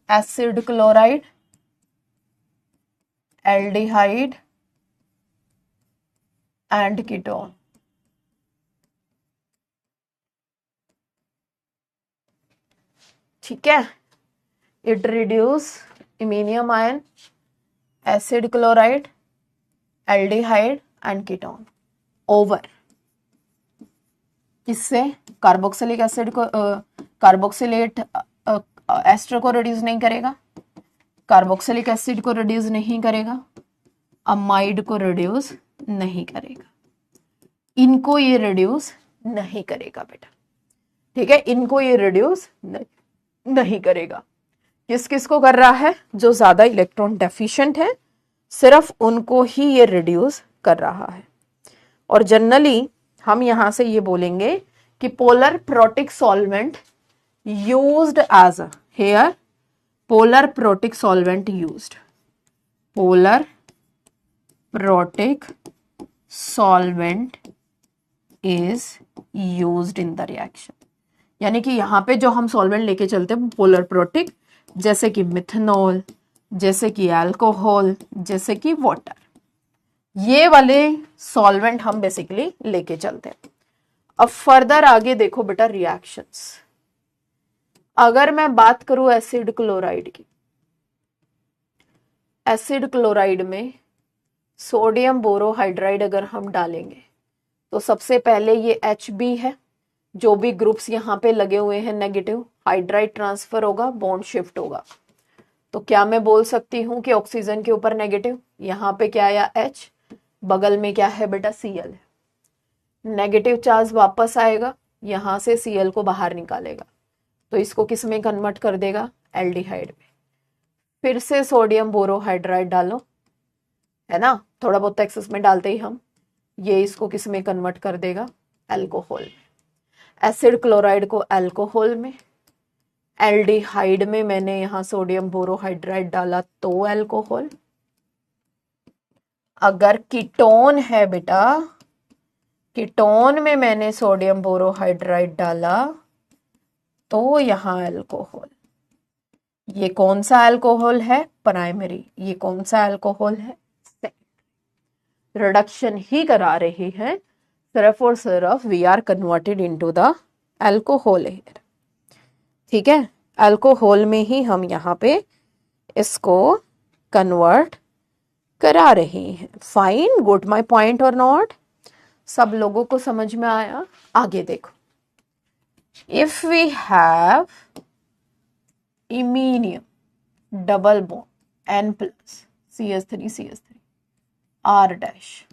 [SPEAKER 1] acid chloride, aldehyde and ketone। ठीक है, it reduce iminium ion, acid chloride, aldehyde and ketone over किससे? Carboxylic acid को carboxylate ester को reduce नहीं करेगा, कार्बोक्सिलिक एसिड को रिड्यूस नहीं करेगा, अमाइड को रिड्यूस नहीं करेगा, इनको ये रिड्यूस नहीं करेगा बेटा। ठीक है, इनको ये रिड्यूस नहीं करेगा। किस किस को कर रहा है? जो ज्यादा इलेक्ट्रॉन डेफिशिएंट है, सिर्फ उनको ही ये रिड्यूस कर रहा है। और जनरली हम यहां से ये बोलेंगे कि polar protic solvent used as here, polar protic solvent used, polar protic solvent is used in the reaction. यानी कि यहां पे जो हम सॉल्वेंट लेके चलते हैं पोलर प्रोटिक, जैसे कि मिथनॉल, जैसे कि अल्कोहल, जैसे कि वाटर, ये वाले सॉल्वेंट हम बेसिकली लेके चलते हैं। अब फर्दर आगे देखो बेटा रिएक्शंस। अगर मैं बात करूं एसिड क्लोराइड की, एसिड क्लोराइड में सोडियम बोरोहाइड्राइड अगर हम डालेंगे तो सबसे पहले ये Hb है, जो भी ग्रुप्स यहाँ पे लगे हुए हैं नेगेटिव, हाइड्राइड ट्रांसफर होगा, बॉन्ड शिफ्ट होगा। तो क्या मैं बोल सकती हूँ कि ऑक्सीजन के ऊपर नेगेटिव, यहाँ पे क्या आया H, बगल में क्या है बेटा Cl है, नेगेटिव चार्ज वापस आएगा, यहां से Cl को बाहर निकालेगा, तो इसको किस में कन्वर्ट कर देगा? एल्डिहाइड में। फिर से सोडियम बोरोहाइड्राइड डालो, है ना, थोड़ा बहुत एक्सेस में डालते ही हम, ये इसको किस में कन्वर्ट कर देगा? अल्कोहल में। एसिड क्लोराइड को अल्कोहल में, एल्डिहाइड में मैंने यहां सोडियम बोरोहाइड्राइड डाला तो अल्कोहल। अगर कीटोन है बेटा, कीटोन में मैंने सोडियम बोरोहाइड्राइड डाला तो यहां अल्कोहल। ये कौन सा अल्कोहल है? प्राइमरी। ये कौन सा अल्कोहल है? सेकेंडरी। रिडक्शन ही करा रही है, सिर्फ और सिर्फ we are converted into the alcohol here. ठीक है, अल्कोहल में ही हम यहाँ पे इसको कन्वर्ट करा रहे हैं। Fine, good my point or not? सब लोगों को समझ में आया? आगे देखो, if we have iminium double bond N plus CH3 R dash,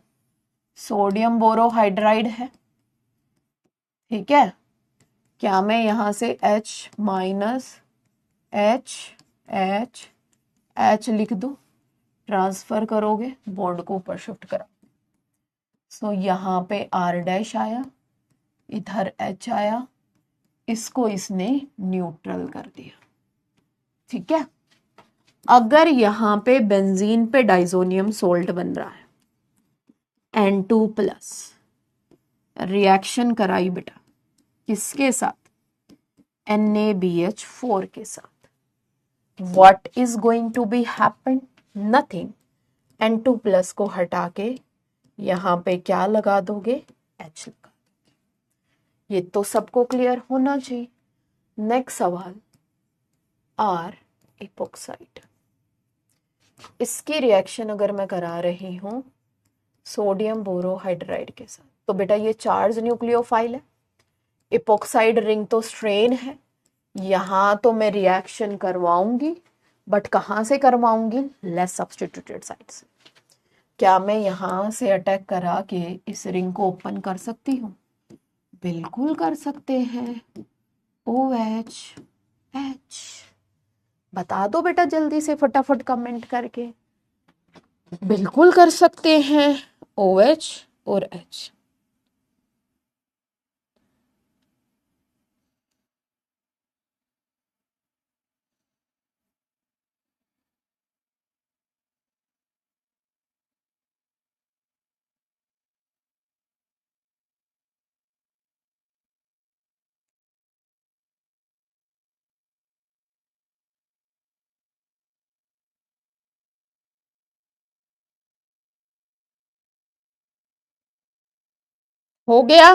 [SPEAKER 1] sodium borohydride है, ठीक है, क्या मैं यहां से H माइनस H लिख दूं? ट्रांसफर करोगे, बॉन्ड को ऊपर शिफ्ट करा, सो यहां पे R डैश आया, इधर H आया, इसको इसने न्यूट्रल कर दिया। ठीक है, अगर यहां पे बेंजीन पे डाइजोनियम सोल्ट बन रहा है N2 प्लस, रिएक्शन कराई बेटा किसके साथ? NaBH4 के साथ। What is going to be happen? Nothing. N2 plus को हटा के यहां पे क्या लगा दोगे? H लगा दोगे। ये तो सबको क्लियर होना चाहिए। नेक्स्ट सवाल, R इपोक्साइड, इसकी रिएक्शन अगर मैं करा रही हूं सोडियम बोरोहाइड्राइड के साथ, तो बेटा ये चार्ज न्यूक्लियोफाइल है, इपोक्साइड रिंग तो स्ट्रेन है, यहां तो मैं रिएक्शन करवाऊंगी, बट कहां से करवाऊंगी? लेस सब्स्टिट्यूटेड साइड से। क्या मैं यहां से अटैक करा के इस रिंग को ओपन कर सकती हूँ? बिल्कुल कर सकते हैं। OH H, बता दो बेटा जल्दी से फटाफट कमेंट करके। बिल्कुल कर सकते हैं, OH और H। हो गया?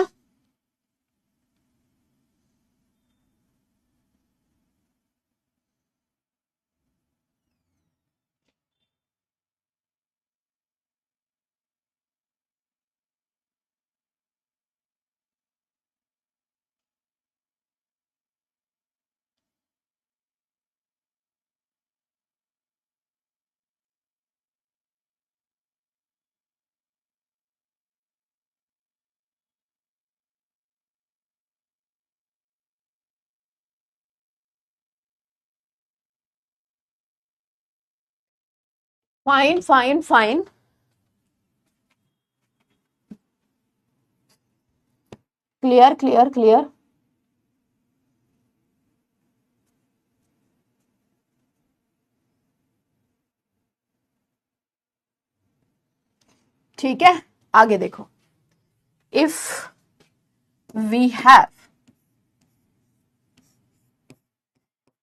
[SPEAKER 1] Fine fine fine, clear clear clear. ठीक है, आगे देखो। इफ वी हैव,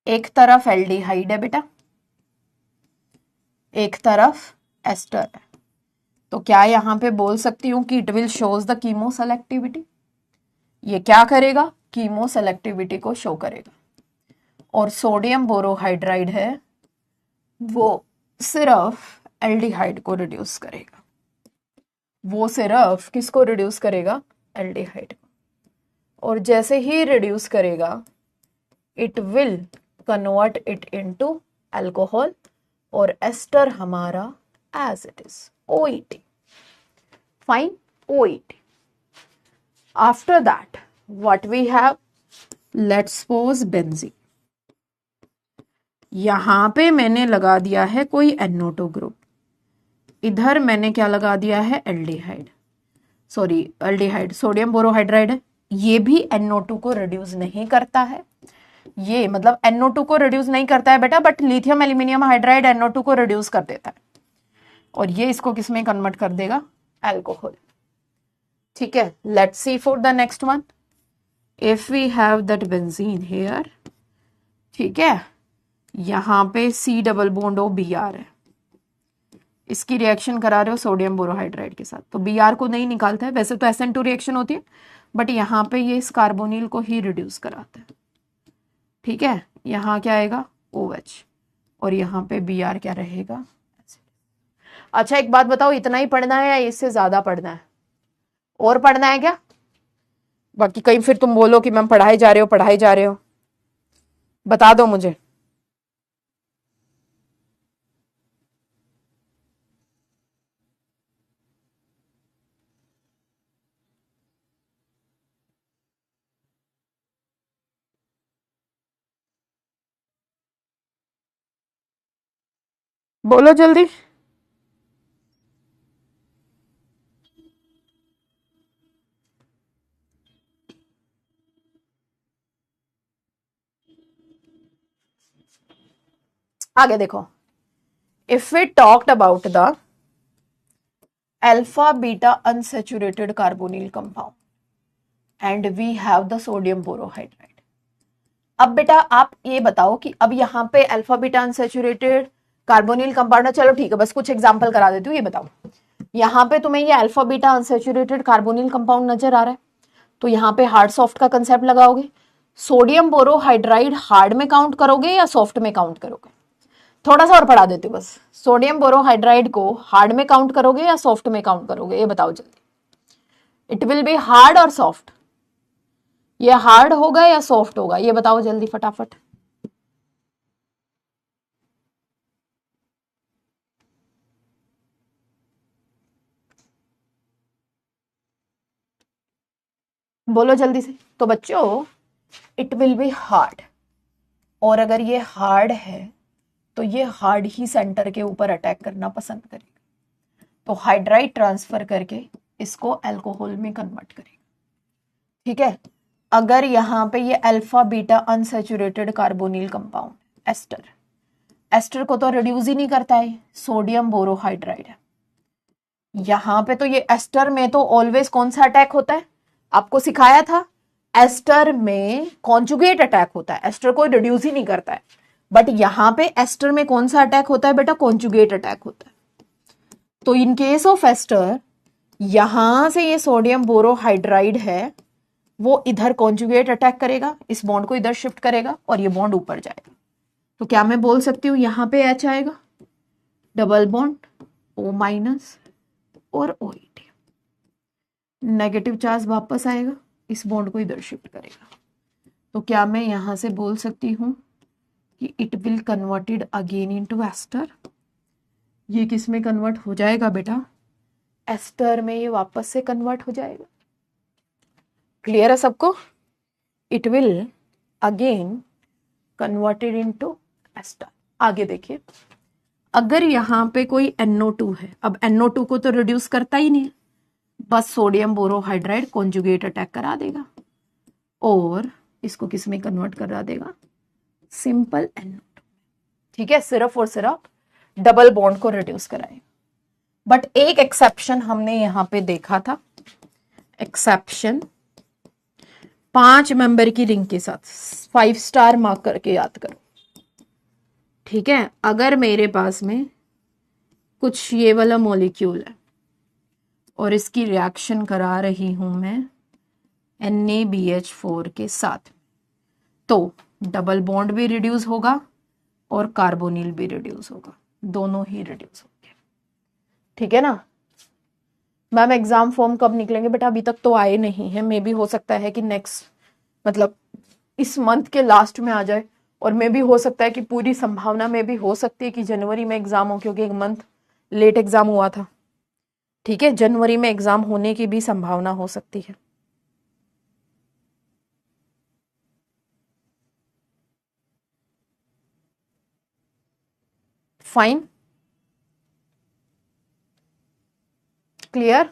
[SPEAKER 1] एक तरफ एल्डिहाइड है बेटा, एक तरफ एस्टर है, तो क्या यहां पे बोल सकती हूं कि it will shows the chemo selectivity. ये क्या करेगा, कीमो सेलेक्टिविटी को शो करेगा। और सोडियम बोरोहाइड्राइड है, वो सिर्फ एल्डिहाइड को रिड्यूस करेगा। वो सिर्फ किसको रिड्यूस करेगा, एल्डिहाइड को। और जैसे ही रिड्यूस करेगा, it will convert it into alcohol, और एस्टर हमारा as it is OET, fine, OET। After that what we have, let's suppose benzene. यहां पे मैंने लगा दिया है कोई NO2 ग्रुप, इधर मैंने क्या लगा दिया है, aldehyde, sorry aldehyde, sodium borohydride है। ये भी NO2 को रिड्यूस नहीं करता है, ये मतलब NO2 को रिड्यूस नहीं करता है बेटा, but lithium aluminium hydride NO2 को रिड्यूस कर देता है, और ये इसको किस में कन्वर्ट कर देगा, अल्कोहल। ठीक है, let's see for the next one. If we have that benzene here, ठीक है, यहां पे C डबल बॉन्ड Br है, इसकी रिएक्शन करा रहे हो सोडियम बोरोहाइड्राइड के साथ, तो Br को नहीं निकालता है, वैसे तो SN2 रिएक्शन होती है, बट यहाँ पे ये इस कार्बोनिल को ही रिड्यूस कराता है। ठीक है, यहाँ क्या आएगा, OH, और यहाँ पे Br क्या रहेगा। अच्छा एक बात बताओ, इतना ही पढ़ना है या इससे ज्यादा पढ़ना है, और पढ़ना है क्या? बाकी कहीं फिर तुम बोलो कि मैम पढ़ाए जा रहे हो, पढ़ाए जा रहे हो, बता दो मुझे। बोलो जल्दी। आगे देखो, if we talked about the alpha beta unsaturated carbonyl compound and we have the sodium borohydride. अब बेटा आप ये बताओ कि अब यहाँ पे alpha beta unsaturated carbonyl compound है, चलो ठीक है, बस कुछ एग्जांपल करा देती हूँ। ये बताओ, यहाँ पे तुम्हें ये alpha beta unsaturated carbonyl compound नजर आ रहा है, तो यहाँ पे हार्ड सॉफ्ट का कंसेप्ट लगाओगे। सोडियम बोरोहाइड्राइड हार्ड में काउंट करोगे या सॉफ्ट में काउंट करोगे? थोड़ा सा और पढ़ा देती हूँ बस। सोडियम बोरोहाइड्राइड को हार्ड में काउंट करोगे या सॉफ्ट में काउंट करोगे, ये बताओ जल्दी। इट विल बी हार्ड और सॉफ्ट, ये हार्ड होगा या सॉफ्ट होगा, ये बताओ जल्दी फटाफट। बोलो जल्दी से। तो बच्चों इट विल बी हार्ड, और अगर ये हार्ड है तो ये हार्ड ही सेंटर के ऊपर अटैक करना पसंद करेगा, तो हाइड्राइड ट्रांसफर करके इसको अल्कोहल में कन्वर्ट करेगा। ठीक है, अगर यहाँ पे ये alpha beta unsaturated carbonyl compound ester, ester को तो रिड्यूस ही नहीं करता है, सोडियम बोरोहाइड्राइड है। यहाँ पे तो ये एस्टर में तो ऑलवेज कौन सा अटैक होता है, आपको सिखाया था, एस्टर में कॉन्जुगेट अटैक होता है, एस्टर को रिड्यूस ही नहीं करता है। बट यहाँ पे एस्टर में कौन सा अटैक होता है बेटा, कॉन्जुगेट अटैक होता है। तो इन केस ऑफ एस्टर, यहां से ये सोडियम बोरोहाइड्राइड है, वो इधर कॉन्जुगेट अटैक करेगा, इस बॉन्ड को इधर शिफ्ट करेगा और ये बॉन्ड ऊपर जाएगा। तो क्या मैं बोल सकती हूँ यहां पे H आएगा, डबल बॉन्ड O- और OET, नेगेटिव चार्ज वापस आएगा, इस बॉन्ड को इधर शिफ्ट करेगा। तो क्या मैं यहां से बोल सकती हूँ कि it will converted again into ester. ये किस में कन्वर्ट हो जाएगा बेटा, एस्टर में ये वापस से कन्वर्ट हो जाएगा। क्लियर है सबको? It will again converted into ester. आगे देखिए, अगर यहाँ पे कोई NO2 है, अब NO2 को तो रिड्यूस करता ही नहीं है, बस सोडियम बोरोहाइड्राइड कॉन्जुगेट अटैक करा देगा और इसको किस में कन्वर्ट करा देगा, सिंपल NO2। ठीक है, सिर्फ और सिर्फ डबल बॉन्ड को रिड्यूस कराएगा। बट एक एक्सेप्शन हमने यहां पे देखा था, एक्सेप्शन 5 मेंबर की रिंग के साथ 5 स्टार मार्क करके याद करो। ठीक है, अगर मेरे पास में कुछ ये वाला मॉलिक्यूल है और इसकी रिएक्शन करा रही हूं मैं NaBH4 के साथ, तो डबल बॉन्ड भी रिड्यूस होगा और कार्बोनिल भी रिड्यूस होगा, दोनों ही रिड्यूस होंगे। ठीक है ना मैम, एग्जाम फॉर्म कब निकलेंगे बेटा? अभी तक तो आए नहीं है, मे भी हो सकता है कि नेक्स्ट मतलब इस मंथ के लास्ट में आ जाए, और मे भी हो सकता है कि पूरी संभावना में भी हो सकती है कि जनवरी में एग्जाम हो, क्योंकि एक मंथ लेट एग्जाम हुआ था। ठीक है, जनवरी में एग्जाम होने की भी संभावना हो सकती है। Fine, clear.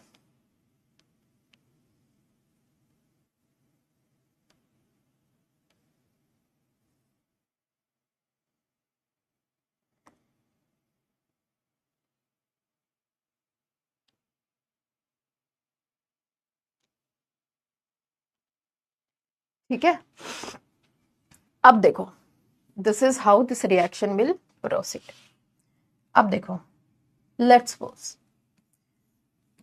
[SPEAKER 1] ठीक है, अब देखो, this is how this reaction will proceed. अब देखो, लेट्स सपोज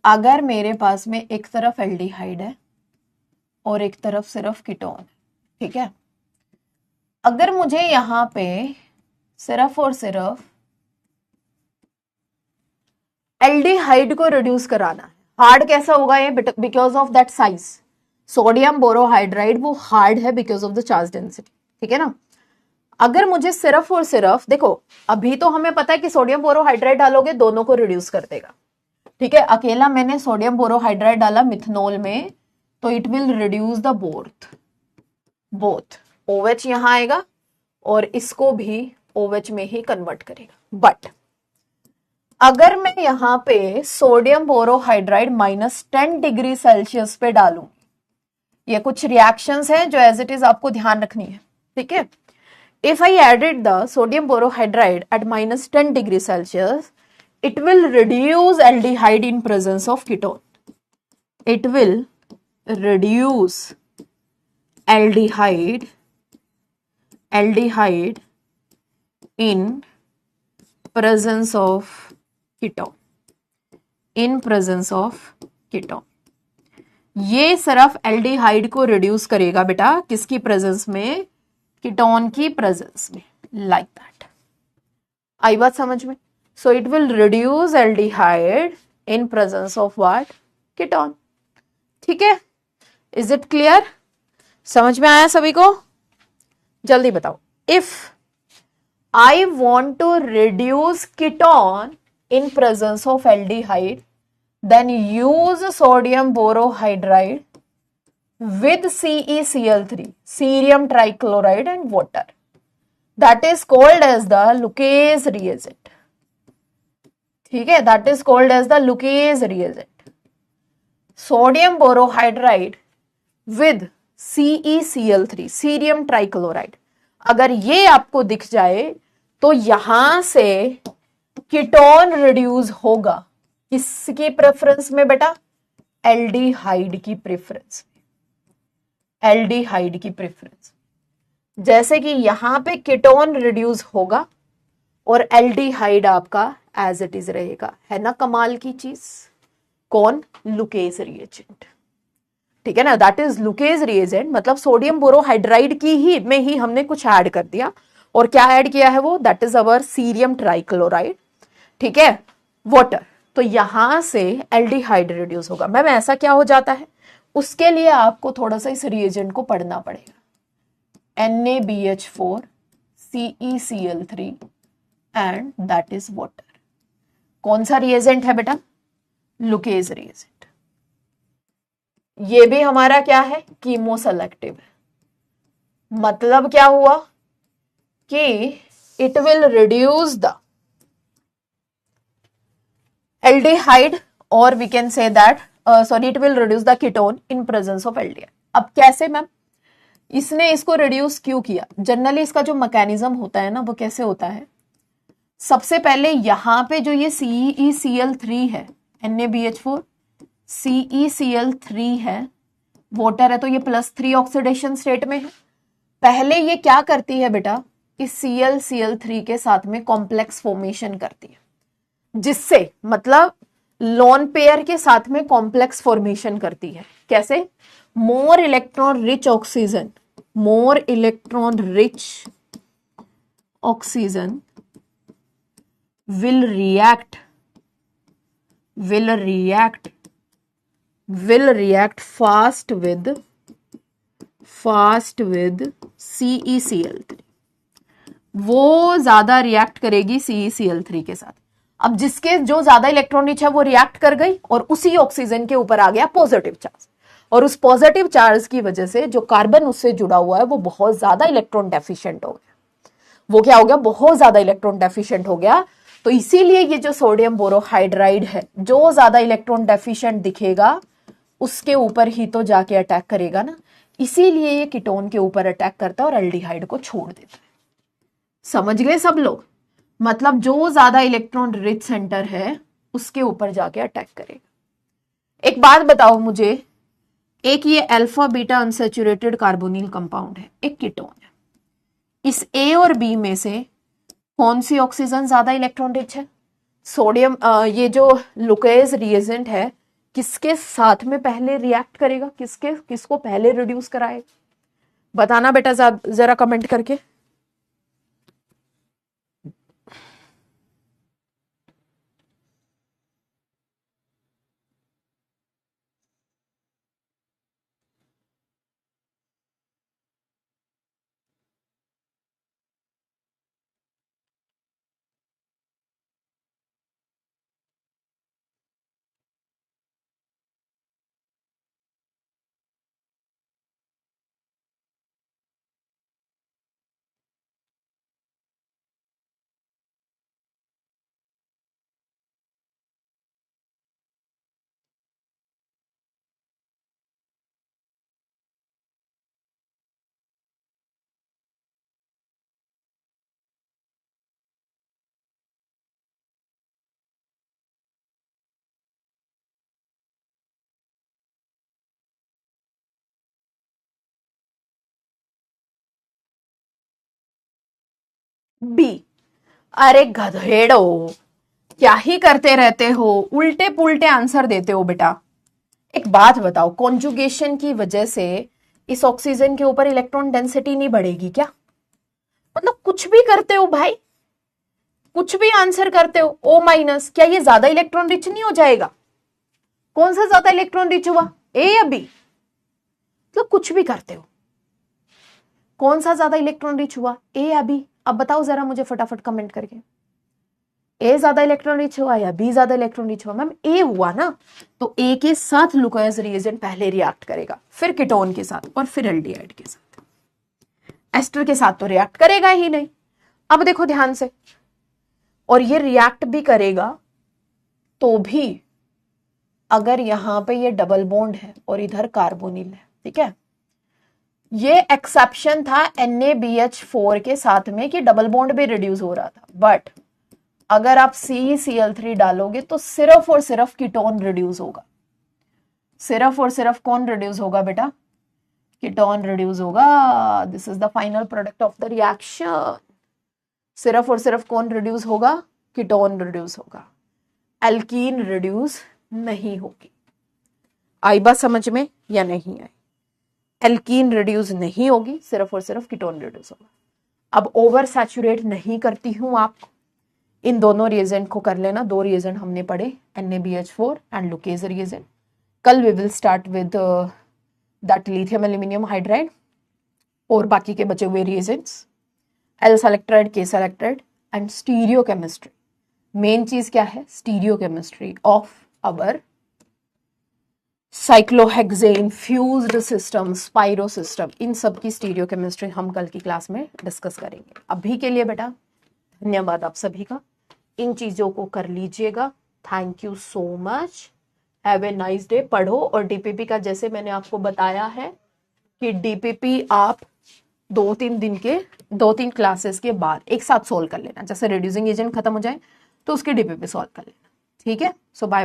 [SPEAKER 1] अगर मेरे पास में एक तरफ एल्डिहाइड है और एक तरफ सिर्फ कीटोन है, ठीक है, अगर मुझे यहां पे सिर्फ और सिर्फ एल्डिहाइड को रिड्यूस कराना है, हार्ड कैसा होगा ये? Because of that size, sodium borohydride वो हार्ड है because of the charge density. ठीक है ना, अगर मुझे सिर्फ और सिर्फ, देखो अभी तो हमें पता है कि सोडियम बोरोहाइड्राइड डालोगे दोनों को रिड्यूस कर देगा। ठीक है, अकेला मैंने सोडियम बोरोहाइड्राइड डाला मिथनॉल में, तो it will reduce the both OH यहां आएगा और इसको भी OH में ही कन्वर्ट करेगा। बट अगर मैं यहां पे सोडियम बोरोहाइड्राइड -10 डिग्री सेल्सियस पे डालूं, ये कुछ रिएक्शंस हैं जो एज इट इज आपको ध्यान रखनी है। ठीक है, if I added the sodium borohydride at -10 degree Celsius, it will reduce aldehyde in presence of ketone. It will reduce aldehyde in presence of ketone. In presence of ketone. ये सिर्फ aldehyde को reduce करेगा बेटा, किसकी presence में? Ketone की presence में, like that. आई बात समझ में? So it will reduce aldehyde in presence of what? Ketone. ठीक है, इज इट क्लियर? समझ में आया सभी को? जल्दी बताओ। If I want to reduce ketone in presence of aldehyde, then use sodium borohydride with CeCl3, cerium trichloride and water. That is called as the Lucas reagent. ठीक है, that is called as the Lucas reagent. Sodium borohydride with CeCl3, cerium trichloride. अगर ये आपको दिख जाए तो यहां से कीटोन रिड्यूस होगा, किसकी प्रेफरेंस में बेटा? एल्डिहाइड की प्रेफरेंस में, एल्डिहाइड की प्रेफरेंस। जैसे कि यहां पे कीटोन रिड्यूस होगा और एल्डिहाइड आपका एज इट इज रहेगा। है ना कमाल की चीज? कौन? लुकेस रिएजेंट। ठीक है ना, दैट इज लुकेस रिएजेंट, मतलब सोडियम बोरोहाइड्राइड की ही में ही हमने कुछ ऐड कर दिया। और क्या ऐड किया है वो? That is our cerium trichloride. ठीक है, वाटर। तो यहां से एल्डिहाइड रिड्यूस होगा। मैम ऐसा क्या हो जाता है? उसके लिए आपको थोड़ा सा इस रिएजेंट को पढ़ना पड़ेगा। NaBH4 CeCl3 and that is water. कौन सा रिएजेंट है बेटा? लुकेज रिएजेंट। ये भी हमारा क्या है? कीमो सेलेक्टिव है। मतलब क्या हुआ कि it will reduce the aldehyde, और we can say that sorry it will reduce the ketone in presence of aldehyde. अब कैसे मैम, इसने इसको रिड्यूस क्यों किया? जनरली इसका जो मैकेनिज्म होता है ना वो कैसे होता है, सबसे पहले यहां पे जो ये CeCl3 है, NaBH4 CeCl3 है, वाटर है तो ये +3 ऑक्सीडेशन स्टेट में है। पहले ये क्या करती है बेटा, इस Cl के साथ में कॉम्प्लेक्स फॉर्मेशन करती है, जिससे मतलब लोन पेयर के साथ में कॉम्प्लेक्स फॉर्मेशन करती है। कैसे? More electron rich oxygen, more electron rich oxygen will react fast with CeCl3, वो ज्यादा रिएक्ट करेगी CeCl3 के साथ। अब जिसके जो ज्यादा इलेक्ट्रॉन रिच है वो रिएक्ट कर गई और उसी ऑक्सीजन के ऊपर आ गया पॉजिटिव चार्ज, और उस पॉजिटिव चार्ज की वजह से जो कार्बन उससे जुड़ा हुआ है वो बहुत ज्यादा इलेक्ट्रॉन डेफिशिएंट हो गया। वो क्या हो गया? बहुत ज्यादा इलेक्ट्रॉन डेफिशिएंट हो गया। तो इसीलिए ये जो सोडियम बोरोहाइड्राइड है, जो ज्यादा इलेक्ट्रॉन डेफिशिएंट दिखेगा उसके ऊपर ही तो जाके अटैक करेगा ना, इसीलिए ये कीटोन के ऊपर अटैक करता है और एल्डिहाइड को छोड़ देता है। समझ गए सब लोग? मतलब जो ज्यादा इलेक्ट्रॉन रिच सेंटर है उसके ऊपर जाके अटैक करेगा। एक बात बताओ मुझे, एक ये alpha beta unsaturated carbonyl compound है, एक कीटोन है, इस ए और बी में से कौन सी ऑक्सीजन ज्यादा इलेक्ट्रॉन रिच है? सोडियम, ये जो लुकेज रिएजेंट है किसके साथ में पहले रिएक्ट करेगा, किसको पहले रिड्यूस कराएगा? बताना बेटा जरा कमेंट करके। बी। अरे गधेड़ो, क्या ही करते रहते हो, उल्टे पुल्टे आंसर देते हो बेटा। एक बात बताओ, कॉन्जुगेशन की वजह से इस ऑक्सीजन के ऊपर इलेक्ट्रॉन डेंसिटी नहीं बढ़ेगी क्या? मतलब कुछ भी करते हो भाई, कुछ भी आंसर करते हो, O-, क्या ये ज्यादा इलेक्ट्रॉन रिच नहीं हो जाएगा? कौन सा ज्यादा इलेक्ट्रॉन रिच हुआ, ए या बी? मतलब कुछ भी करते हो, कौन सा ज्यादा इलेक्ट्रॉन रिच हुआ, ए या बी? अब बताओ जरा मुझे फटाफट कमेंट करके, ए ज्यादा इलेक्ट्रॉन रिच हुआ या बी ज्यादा इलेक्ट्रॉन रिच हुआ? मैम ए हुआ ना, तो ए के साथ लुकोज रिएजेंट पहले रिएक्ट करेगा, फिर कीटोन के साथ और फिर एल्डिहाइड के साथ। एस्टर के साथ तो रिएक्ट करेगा ही नहीं। अब देखो ध्यान से, और ये रिएक्ट भी करेगा तो भी अगर यहां पे ये डबल बॉन्ड है और इधर कार्बोनिल है, ठीक है, ये एक्सेप्शन था NaBH4 के साथ में कि डबल बॉन्ड भी रिड्यूस हो रहा था, बट अगर आप CeCl3 डालोगे तो सिर्फ और सिर्फ कीटोन रिड्यूस होगा। सिर्फ और सिर्फ कौन रिड्यूस होगा बेटा? कीटोन रिड्यूस होगा। This is the final product of the reaction. सिर्फ और सिर्फ कौन रिड्यूस होगा? कीटोन रिड्यूस होगा, एल्कीन रिड्यूस नहीं होगी। आई बात समझ में या नहीं आई? एल्कीन रिड्यूस नहीं होगी, सिर्फ और सिर्फ कीटोन रिड्यूस होगा। अब ओवर सैचुरेट नहीं करती हूं आपको, इन दोनों रिएजेंट को कर लेना। दो रिएजेंट हमने पढ़े, NaBH4 एंड लुकेज रिएजेंट। कल we will start with that lithium aluminium hydride और बाकी के बचे हुए reagents, L selectride, K selectride and stereochemistry. Main चीज क्या है? Stereochemistry of our cyclohexane fused system, spiro system, इन सब की स्टीरियो केमिस्ट्री हम कल की क्लास में डिस्कस करेंगे। अभी के लिए बेटा धन्यवाद आप सभी का, इन चीजों को कर लीजिएगा, thank you so much, have a nice day. पढ़ो, और डीपीपी का जैसे मैंने आपको बताया है कि डीपीपी आप 2-3 क्लासेस के बाद एक साथ सोल्व कर लेना, जैसे रिड्यूसिंग एजेंट खत्म हो जाए तो उसकी डीपीपी सॉल्व कर लेना, ठीक है। सो बाय।